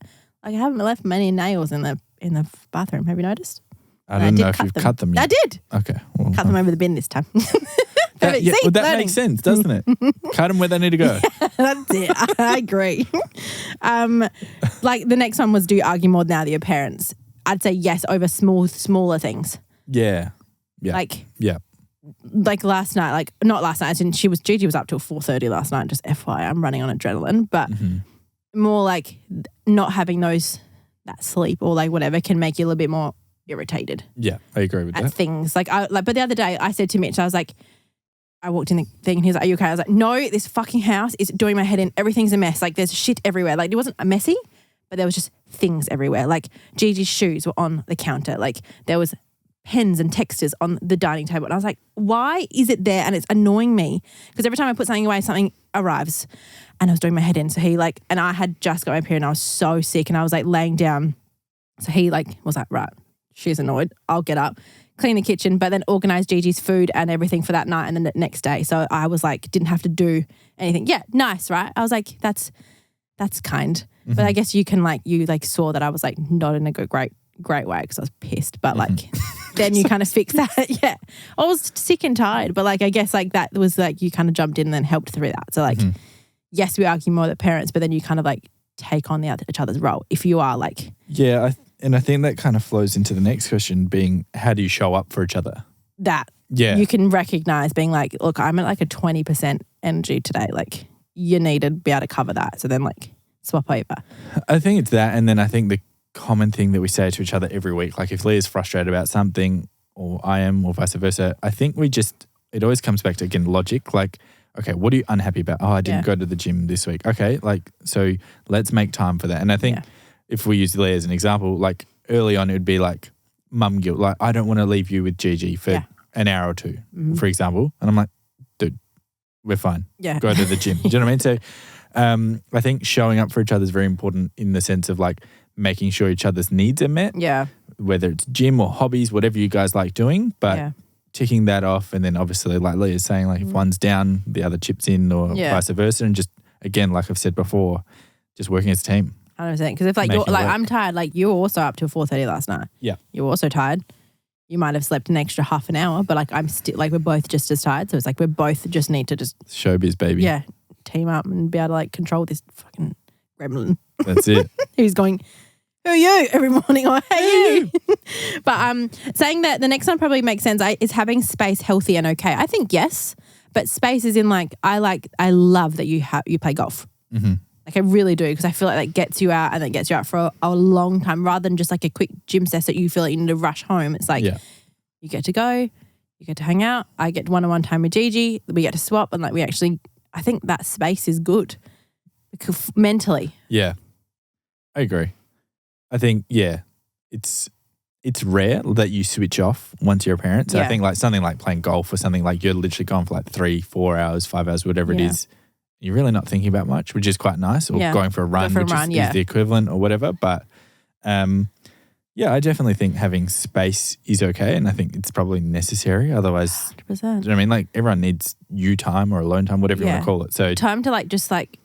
I haven't left many nails in the bathroom. Have you noticed? I don't know if you've cut them yet. I did. Okay. Well, cut them over the bin this time. That makes sense, doesn't it? Cut them where they need to go. That's it. I agree. Like the next one was, do you argue more now that your parents? I'd say yes over smaller things. Yeah. Yeah. Like last night, like not last night, as in Gigi was up till 4:30 last night, just FYI, I'm running on adrenaline, but more like not having that sleep or like whatever can make you a little bit more irritated. Yeah, I agree with that. Things but the other day I said to Mitch, I was like, I walked in the thing and he was like, are you okay? I was like, no, this fucking house is doing my head in. Everything's a mess. Like there's shit everywhere. Like it wasn't messy, but there was just things everywhere. Like Gigi's shoes were on the counter. Like there was pens and textures on the dining table. And I was like, why is it there? And it's annoying me because every time I put something away, something arrives. And I was doing my head in. So he and I had just got my period and I was so sick and I was like laying down. So he was like, right, she's annoyed. I'll get up, clean the kitchen, but then organize Gigi's food and everything for that night and then the next day. So I was like, didn't have to do anything. Yeah, nice, right? I was like, that's kind. But I guess you can you saw that I was like not in a great way because I was pissed. But then you kind of fix that. Yeah. I was sick and tired. But I guess that was you kind of jumped in and then helped through that. So yes, we argue more with parents, but then you kind of take on each other's role. If you are Yeah, and I think that kind of flows into the next question being, how do you show up for each other? That. Yeah. You can recognize being look, I'm at a 20% energy today. You need to be able to cover that. So then swap over. I think it's that. And then I think the common thing that we say to each other every week, if Leah's frustrated about something or I am or vice versa, I think it always comes back to, again, logic. Okay, what are you unhappy about? Oh, I didn't go to the gym this week. Okay, so let's make time for that. And I think if we use Leah as an example, early on it would be mum guilt. I don't want to leave you with Gigi for an hour or two, for example. And I'm like, dude, we're fine. Yeah. Go to the gym. Do you know what I mean? So I think showing up for each other is very important in the sense of like making sure each other's needs are met. Yeah. Whether it's gym or hobbies, whatever you guys like doing, but ticking that off, and then obviously like Leah's saying, like if one's down, the other chips in, or vice versa, and just again, like I've said before, just working as a team. 100%. Because if like you're like I'm tired, like you were also up till 4:30 last night. Yeah, you were also tired. You might have slept an extra half an hour, but like I'm still like we're both just as tired. So it's like we both just need to just showbiz, baby. Yeah, team up and be able to like control this fucking gremlin. That's it. Who's going? Who are you every morning? Or hey you. But saying that the next one probably makes sense. Is having space healthy and okay? I think yes, but space is in like I love that you play golf. Mm-hmm. Like I really do, because I feel like that gets you out and it gets you out for a long time rather than just like a quick gym session that you feel like you need to rush home. It's like you get to go, you get to hang out. I get one-on-one time with Gigi. We get to swap and like I think that space is good because mentally. Yeah, I agree. I think, it's rare that you switch off once you're a parent. So I think like something like playing golf or something like you're literally gone for like 3-4 hours, 5 hours, whatever it is. You're really not thinking about much, which is quite nice. Or going for a run, which is the equivalent or whatever. But I definitely think having space is okay. And I think it's probably necessary. Otherwise, 100%. Do you know what I mean? Like everyone needs you time or alone time, whatever you want to call it. So time to like just like,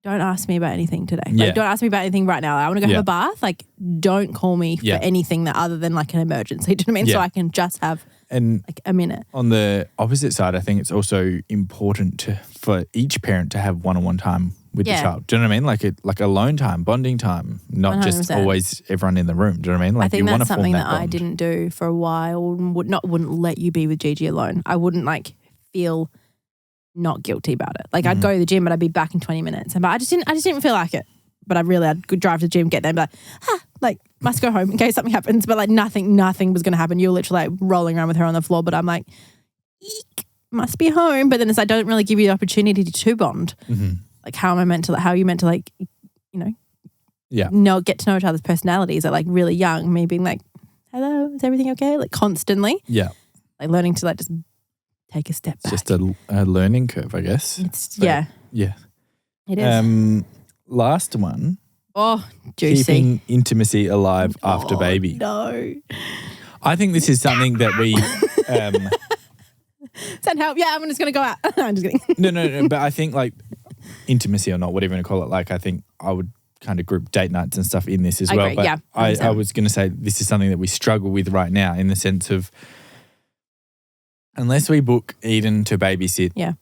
don't ask me about anything today. Like, don't ask me about anything right now. I want to go have a bath. Like, don't call me for anything that other than like an emergency. Do you know what I mean? So I can just have like a minute. On the opposite side, I think it's also important for each parent to have one-on-one time with the child. Do you know what I mean? Like alone time, bonding time, not 100%. Just always everyone in the room. Do you know what I mean? Like I think that's something that I didn't do for a while. Wouldn't let you be with Gigi alone. I wouldn't like feel not guilty about it. Like I'd go to the gym, but I'd be back in 20 minutes. But I just didn't feel like it. But I'd drive to the gym, get there, and be like, must go home in case something happens. But like nothing was going to happen. You're literally like rolling around with her on the floor. But I'm like, eek, must be home. But then it's like, don't really give you the opportunity to bond. Mm-hmm. Like how are you meant to like, get to know each other's personalities at like really young. Me being like, hello, is everything okay? Like constantly. Yeah. Like learning to like just take a step back. It's just a learning curve, I guess. Yeah. It is. Last one. Oh, juicy. Keeping intimacy alive after baby. No. I think this is something that we... Does that help? Yeah, I'm just going to go out. I'm just kidding. No. But I think like intimacy or not, whatever you want to call it, like I think I would kind of group date nights and stuff in this as well. Agree, but yeah, I was going to say this is something that we struggle with right now in the sense of unless we book Eden to babysit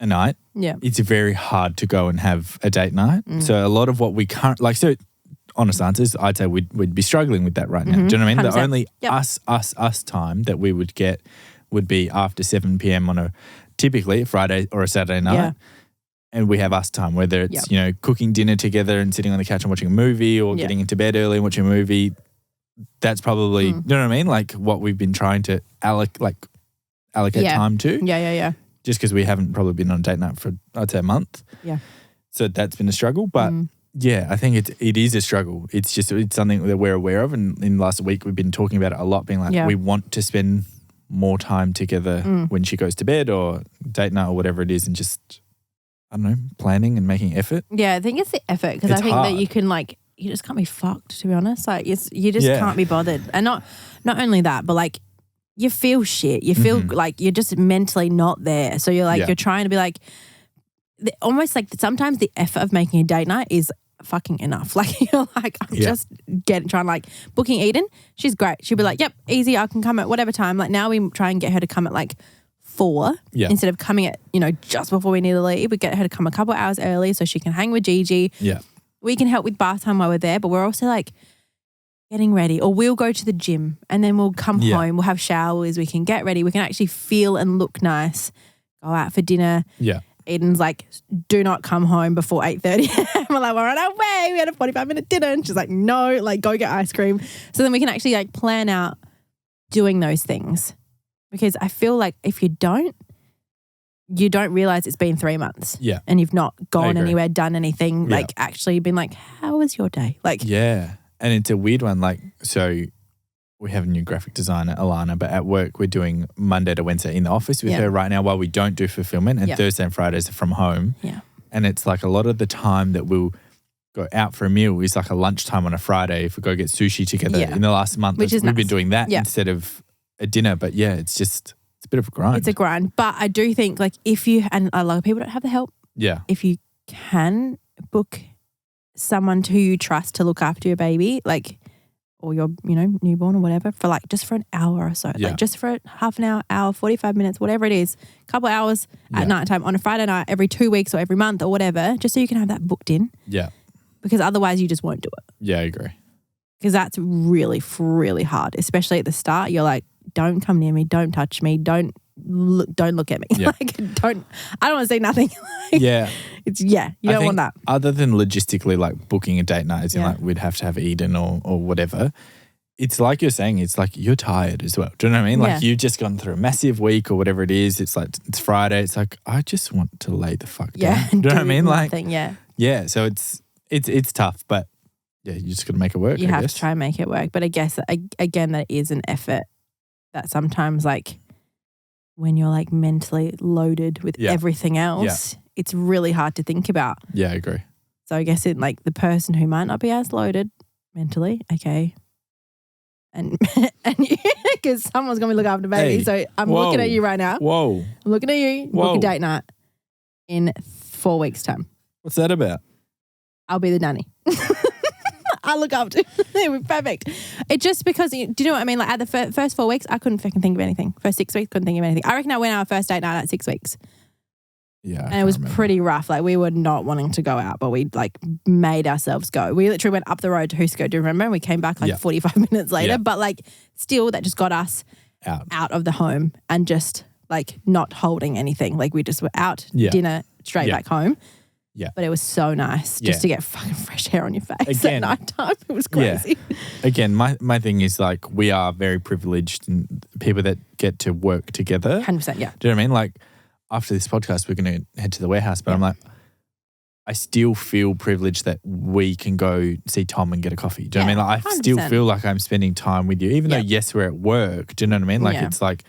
a night, it's very hard to go and have a date night. So a lot of what we can't honest answers, I'd say we'd be struggling with that right now. Do you know what I mean? 100%. The only us time that we would get would be after 7 p.m. on typically a Friday or a Saturday night. Yeah. And we have us time, whether it's, cooking dinner together and sitting on the couch and watching a movie or getting into bed early and watching a movie. That's probably, you know what I mean? Like what we've been trying to allocate time to. Yeah. Just because we haven't probably been on a date night for, I'd say, a month. Yeah. So that's been a struggle. But I think it is a struggle. It's something that we're aware of. And in the last week, we've been talking about it a lot, being like, we want to spend more time together when she goes to bed or date night or whatever it is, and just, I don't know, planning and making effort. Yeah, I think it's the effort because I think hard. that you can like, you just can't be fucked, to be honest. Like you just can't be bothered. And not only that, but like you feel shit. You feel like you're just mentally not there. So you're like, you're trying to be like, almost like sometimes the effort of making a date night is fucking enough. Like you're like, I'm just trying like booking Eden. She's great. She'll be like, yep, easy. I can come at whatever time. Like now we try and get her to come at like 4 instead of coming at, just before we need to leave. We get her to come a couple hours early so she can hang with Gigi. Yeah. We can help with bath time while we're there, but we're also like getting ready, or we'll go to the gym and then we'll come home. We'll have showers. We can get ready. We can actually feel and look nice. Go out for dinner. Yeah. Eden's like, do not come home before 8:30. We're like, we're on our way. We had a 45-minute dinner. And she's like, no, like go get ice cream. So then we can actually like plan out doing those things. Because I feel like if you don't realize it's been 3 months. Yeah. And you've not gone anywhere, done anything, like actually been like, how was your day? Like, yeah. And it's a weird one. Like, so we have a new graphic designer, Alana, but at work we're doing Monday to Wednesday in the office with her right now while we don't do fulfillment, and Thursday and Fridays are from home. Yeah. And it's like a lot of the time that we'll go out for a meal is like a lunchtime on a Friday if we go get sushi together. In the last month. We've been doing that instead of a dinner. But yeah, it's a bit of a grind. It's a grind. But I do think like if you, and a lot of people don't have the help. Yeah. If you can book someone who you trust to look after your baby, like, or your, newborn or whatever, for like just for an hour or so, like just for half an hour, 45 minutes, whatever it is, a couple of hours at nighttime on a Friday night, every 2 weeks or every month or whatever, just so you can have that booked in. Yeah. Because otherwise you just won't do it. Yeah, I agree. Because that's really, really hard, especially at the start. You're like, don't come near me, don't touch me, don't look at me. Yeah. I don't want to see nothing. Yeah. You don't want that. Other than logistically like booking a date night, as in like we'd have to have Eden or whatever, it's like you're saying, it's like you're tired as well. Do you know what I mean? Like you've just gone through a massive week or whatever it is. It's like, it's Friday. It's like, I just want to lay the fuck down. Do you know what I mean? Nothing, Yeah. So it's tough, but yeah, you just got to make it work. You have to try and make it work. But I guess, again, that is an effort that sometimes like when you're like mentally loaded with everything else, it's really hard to think about. Yeah, I agree. So I guess it like the person who might not be as loaded mentally, okay, and because someone's going to be looking after baby. So I'm looking at you right now. Whoa. I'm looking at you. Book a date night in 4 weeks' time. What's that about? I'll be the nanny. I'll look after it. We're perfect. It just because, do you know what I mean? Like at the first 4 weeks, I couldn't fucking think of anything. First 6 weeks, couldn't think of anything. I reckon I went our first date night at 6 weeks. Yeah. And it was pretty rough. Like we were not wanting to go out, but we like made ourselves go. We literally went up the road to Husco, do you remember? And we came back like 45 minutes later. But like still that just got us out of the home and just like not holding anything. Like we just were out, dinner, straight back home. Yeah. But it was so nice just to get fucking fresh hair on your face at night time. It was crazy. Yeah. Again, my thing is like we are very privileged and people that get to work together. 100%, yeah. Do you know what I mean? Like after this podcast, we're going to head to the warehouse, but I'm like, I still feel privileged that we can go see Tom and get a coffee. Do you know what I mean? Like I 100%. still feel like I'm spending time with you, even though yes, we're at work. Do you know what I mean? Like it's like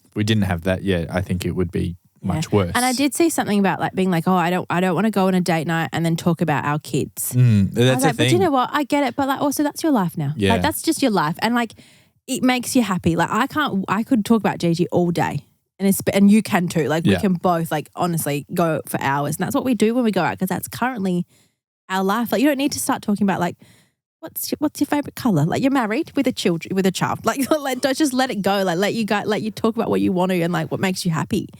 if we didn't have that, I think it would be much worse. And I did see something about like being like, oh, I don't want to go on a date night and then talk about our kids. That's I was the like, thing. but you know what? I get it, but like also that's your life now. Yeah. Like that's just your life, and like it makes you happy. Like I could talk about Gigi all day, and you can too. Like we can both like honestly go for hours, and that's what we do when we go out because that's currently our life. Like you don't need to start talking about like what's your favorite color? Like you're married with a child. Like don't just let it go. Like let you talk about what you want to and like what makes you happy.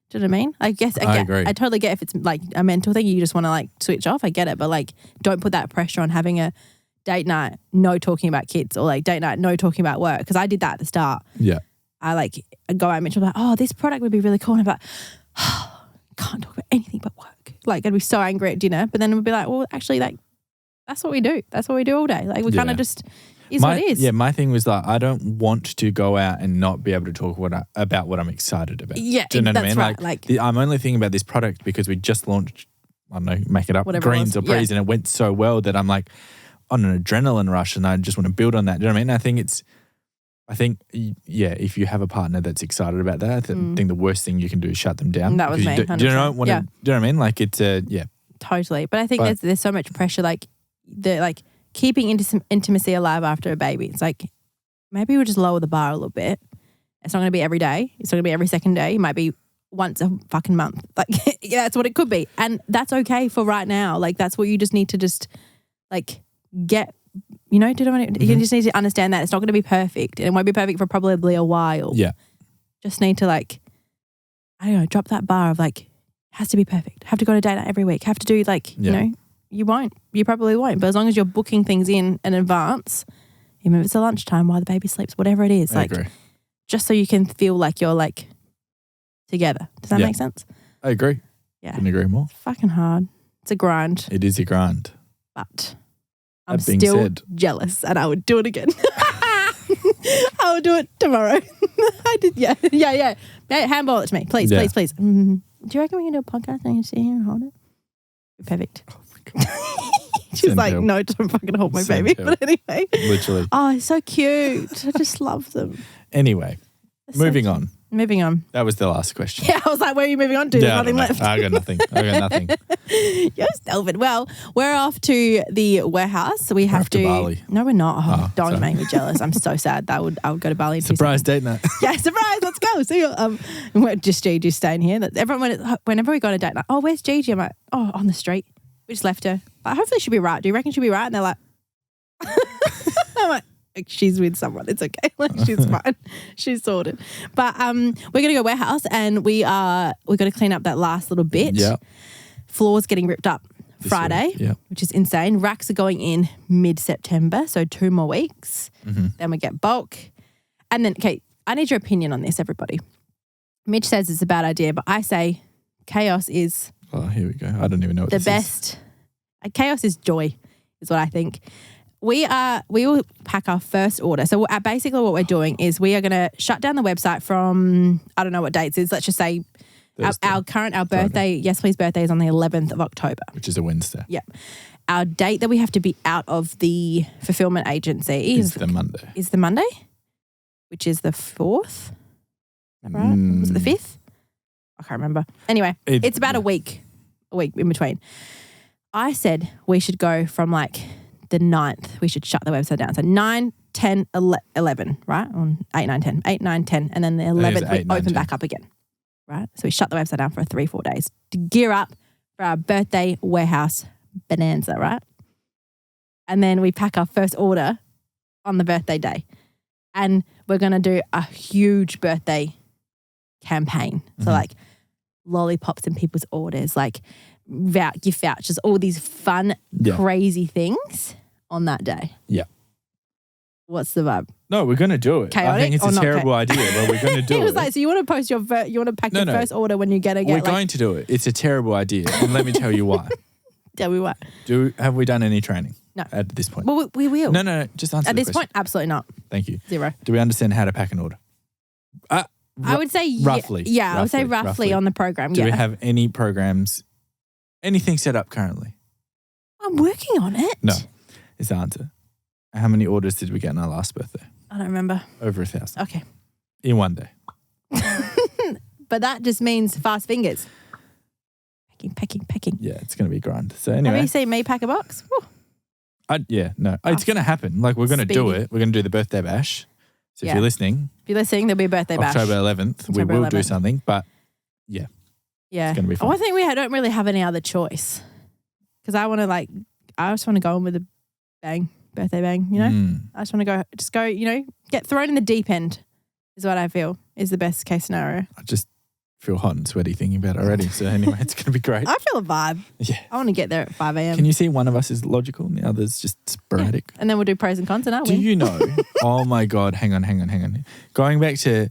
Do you know what I mean? I guess I agree. I totally get if it's like a mental thing, you just want to like switch off. I get it, but like don't put that pressure on having a date night, no talking about kids, or like date night, no talking about work. Because I did that at the start. Yeah. I go out and Mitchell like, oh, this product would be really cool. And I'm like, oh, can't talk about anything but work. Like I'd be so angry at dinner, but then we'd be like, well, actually, like that's what we do. That's what we do all day. Like we kind of just. What it is. Yeah, my thing was like I don't want to go out and not be able to talk about what I'm excited about. Yeah, do you know what I mean? right. I'm only thinking about this product because we just launched, I don't know, make it up, greens or prees, and it went so well that I'm like on an adrenaline rush and I just want to build on that. Do you know what I mean? I think, if you have a partner that's excited about that, I think the worst thing you can do is shut them down. That was me. Do you know what I mean? Like it's Totally. But I think there's so much pressure, like keeping intimacy alive after a baby. It's like maybe we'll just lower the bar a little bit. It's not going to be every day. It's not going to be every second day. It might be once a fucking month. Like that's what it could be. And that's okay for right now. Like that's what you just need to just like get, you just need to understand that it's not going to be perfect. And it won't be perfect for probably a while. Yeah. Just need to like, I don't know, drop that bar of like, has to be perfect. Have to go to date night every week. Have to do like, you know. You won't. You probably won't. But as long as you're booking things in advance, even if it's a lunchtime while the baby sleeps, whatever it is, like, just so you can feel like you're like together. Does that make sense? I agree. Yeah. Couldn't agree more. It's fucking hard. It's a grind. It is a grind. But I'm still jealous and I would do it again. I would do it tomorrow. I did. Yeah. Handball it to me. Please. Do you reckon we can do a podcast and you sit here and hold it? Perfect. Oh my God. She was Send like, help. no, don't fucking hold my Send baby. help. But anyway. Literally. Oh, it's so cute. I just love them. Anyway, They're so moving cute. on. Moving on. That was the last question. Yeah, I was like, where are you moving on to? There's I nothing don't know. left. I got nothing. Yes, Delvin. Well, we're off to the warehouse. We have off to Bali. No, we're not. Oh, don't sorry. make me jealous. I'm so sad. I would go to Bali. In 2 Surprise seconds. date night. Yeah, surprise. Let's go. See you. We're just Gigi staying here. Whenever we go on a date night, oh, where's Gigi? I'm like, oh, on the street. We just left her. But hopefully she'll be right. Do you reckon she'll be right? And they're like, I'm like, she's with someone. It's okay. Like, she's fine. She's sorted. But we're gonna go warehouse, and we got to clean up that last little bit. Yeah. Floor's getting ripped up This Friday, week, yeah. which is insane. Racks are going in mid-September, so 2 more weeks. Mm-hmm. Then we get bulk, and then okay. I need your opinion on this, everybody. Mitch says it's a bad idea, but I say chaos is Oh, here we go. I don't even know what the this best. Chaos is joy, is what I think. We will pack our first order. So basically what we're doing is we are going to shut down the website from, I don't know what dates it is. Let's just say our birthday, Yes Please birthday is on the 11th of October. Which is a Wednesday. Yeah. Our date that we have to be out of the fulfillment agency Is the Monday. Is the Monday, which is the 4th. Is that right? Was it the 5th? I can't remember. Anyway, it's about a week in between. I said we should go from like the 9th. We should shut the website down. So 9, 10, 11, right? On 8, 9, 10. 8, 9, 10. And then the 11th, we 8, 9, open 10. back up again, right? So we shut the website down for 3-4 days to gear up for our birthday warehouse bonanza, right? And then we pack our first order on the birthday day. And we're going to do a huge birthday campaign. So like lollipops in people's orders, like gift vouchers, all these fun, crazy things on that day. Yeah. What's the vibe? No, we're going to do it. Chaotic I think it's or a not terrible idea, but we're going to do it. He was like, so you want to post you want to pack your first order when you're going to We're going to do it. It's a terrible idea. And let me tell you why. Tell me what. Have we done any training? No. At this point? Well, we will. No. Just answer At the this question. point, absolutely not. Thank you. 0. Do we understand how to pack an order? I would say roughly. Yeah, I would say roughly on the program. Do yeah. we have any programs, anything set up currently? I'm working on it. No, is the answer. How many orders did we get on our last birthday? I don't remember. Over 1,000. Okay. In one day. But that just means fast fingers. Packing. Yeah, it's going to be a grind. So Have anyway. you seen me pack a box? Whew. It's going to happen. Like, we're going to do Speedy. it. We're going to do the birthday bash. So if you're listening, there'll be a birthday bash. October 11th, we will do something. But yeah. Yeah. It's going to be fun. I think we don't really have any other choice. Because I just want to go in with a bang, birthday bang, you know? I just want to go, get thrown in the deep end is what I feel is the best case scenario. I just feel hot and sweaty thinking about it already. So anyway, it's going to be great. I feel a vibe. Yeah. I want to get there at 5 a.m. Can you see one of us is logical and the other's just sporadic? Yeah. And then we'll do pros and cons, and Do you know? Oh my God, hang on. Going back to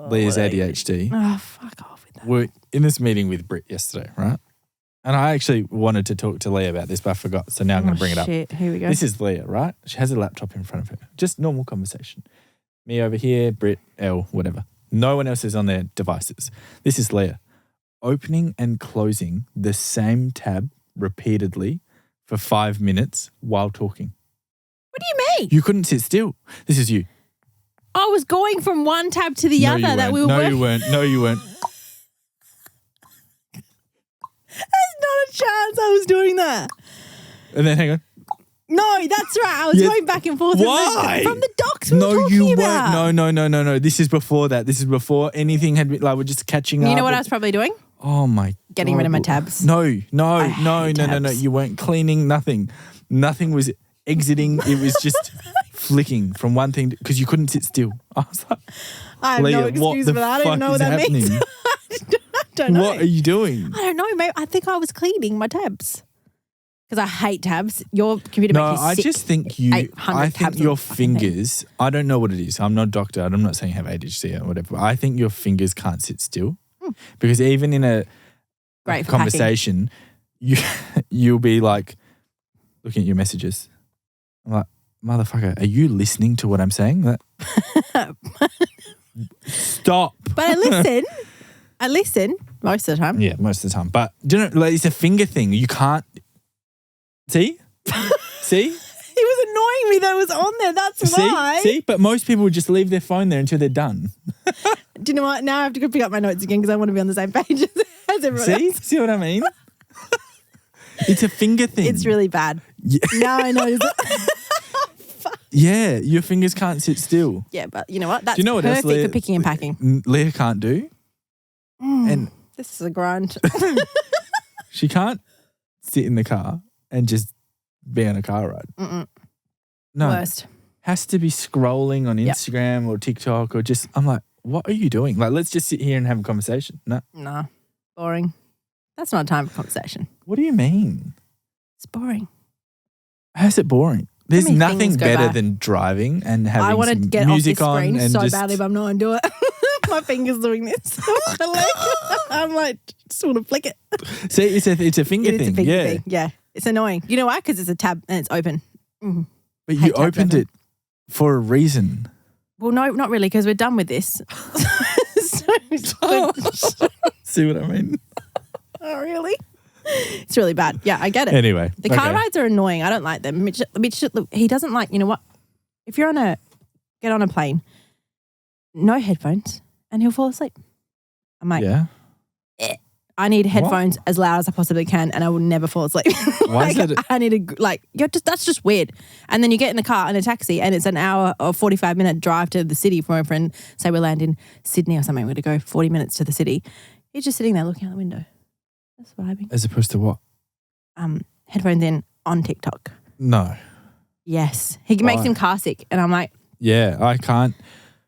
Leah's ADHD. Oh, fuck off with that. We're in this meeting with Britt yesterday, right? And I actually wanted to talk to Leah about this, but I forgot. So now I'm going to bring it up. Here we go. This is Leah, right? She has a laptop in front of her. Just normal conversation. Me over here, Britt, Elle, whatever. No one else is on their devices. This is Leah. Opening and closing the same tab repeatedly for 5 minutes while talking. What do you mean? You couldn't sit still. This is you. I was going from one tab to the other that we were working. No, you weren't. There's not a chance I was doing that. And then hang on. No, that's right. I was going back and forth. Why? From the docs we were talking about. No. This is before that. This is before anything had been, like, we're just catching up. You know what I was probably doing? Oh my Getting rid of my tabs. No. tabs. You weren't cleaning nothing. Nothing was exiting. It was just flicking from one thing because you couldn't sit still. I was like, I have Leah, no excuse for that. I don't know what that means. I don't know. What are you doing? I don't know. Maybe I think I was cleaning my tabs. Because I hate tabs. Your computer makes you I sick. just think your fingers, I don't know what it is. I'm not a doctor. I'm not saying you have ADHD or whatever. But I think your fingers can't sit still. Because even in a conversation, you'll be like looking at your messages. I'm like, motherfucker, are you listening to what I'm saying? Stop. But I listen. I listen most of the time. Yeah, most of the time. But do you know, like, it's a finger thing. You can't. See? See? He was annoying me that it was on there. That's why. See? But most people would just leave their phone there until they're done. Do you know what? Now I have to go pick up my notes again because I want to be on the same page as everyone else. See what I mean? It's a finger thing. It's really bad. Yeah. Now I know. Yeah, your fingers can't sit still. Yeah, but you know what? That's Do you know what else perfect for picking and packing. Leah can't do? And this is a grind. she can't sit in the car and just be on a car ride. No. Worst. Has to be scrolling on Instagram or TikTok or just, I'm like, what are you doing? Like, let's just sit here and have a conversation. No. Nah, boring. That's not time for conversation. What do you mean? It's boring. How's it boring? There's many nothing things go better by. than driving and having I want to some get off music this on screen and so just, badly, but I'm not going to do it. My finger's doing this. I'm like, just want to flick it. See, it's a finger thing. It's a finger thing. Yeah. It's annoying. You know why? Because it's a tab and it's open. But you opened it for a reason. Well, no, not really, because we're done with this. See what I mean? Oh, really? It's really bad. Yeah, I get it. Anyway. The car rides are annoying. I don't like them. Mitch, he doesn't like, you know what? If you're get on a plane, no headphones, and he'll fall asleep. I'm like, yeah. I need headphones as loud as I possibly can, and I will never fall asleep. Why is that? I need that's just weird. And then you get in the car in a taxi, and it's an hour or 45-minute drive to the city for my friend. Say we land in Sydney or something, we're going to go 40 minutes to the city. He's just sitting there looking out the window. That's vibing. As opposed to what? Headphones in on TikTok. No. Yes. He makes him car sick, and I'm like, yeah, I can't.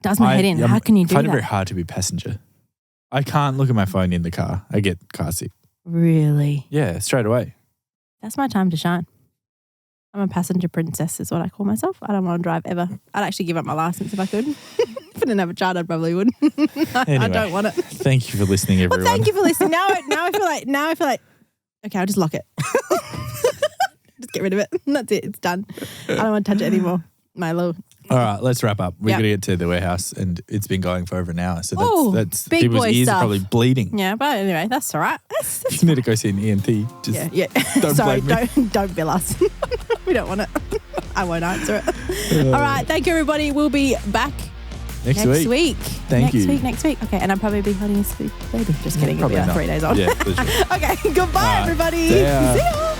Does my head in. How can you do that? I find it very hard to be passenger. I can't look at my phone in the car. I get car sick. Really? Yeah, straight away. That's my time to shine. I'm a passenger princess is what I call myself. I don't want to drive ever. I'd actually give up my license if I could. If I didn't have a child, I probably would. Anyway, I don't want it. Thank you for listening, everyone. Well, thank you for listening. Now I feel like, okay, I'll just lock it. Just get rid of it. That's it. It's done. I don't want to touch it anymore. My little... All right, let's wrap up. We're going to get to the warehouse, and it's been going for over an hour. So that's big people's boy ears stuff. are probably bleeding. Yeah, but anyway, that's all right. You need to go see an ENT. Just yeah. Don't Sorry, blame me. don't bill us. We don't want it. I won't answer it. All right, thank you, everybody. We'll be back next week. Thank you. Next week. Okay, and I'll probably be holding a sweet baby. Just kidding. It'll be Probably like not. 3 days old. Yeah, literally. Okay, goodbye, everybody. See ya. See ya.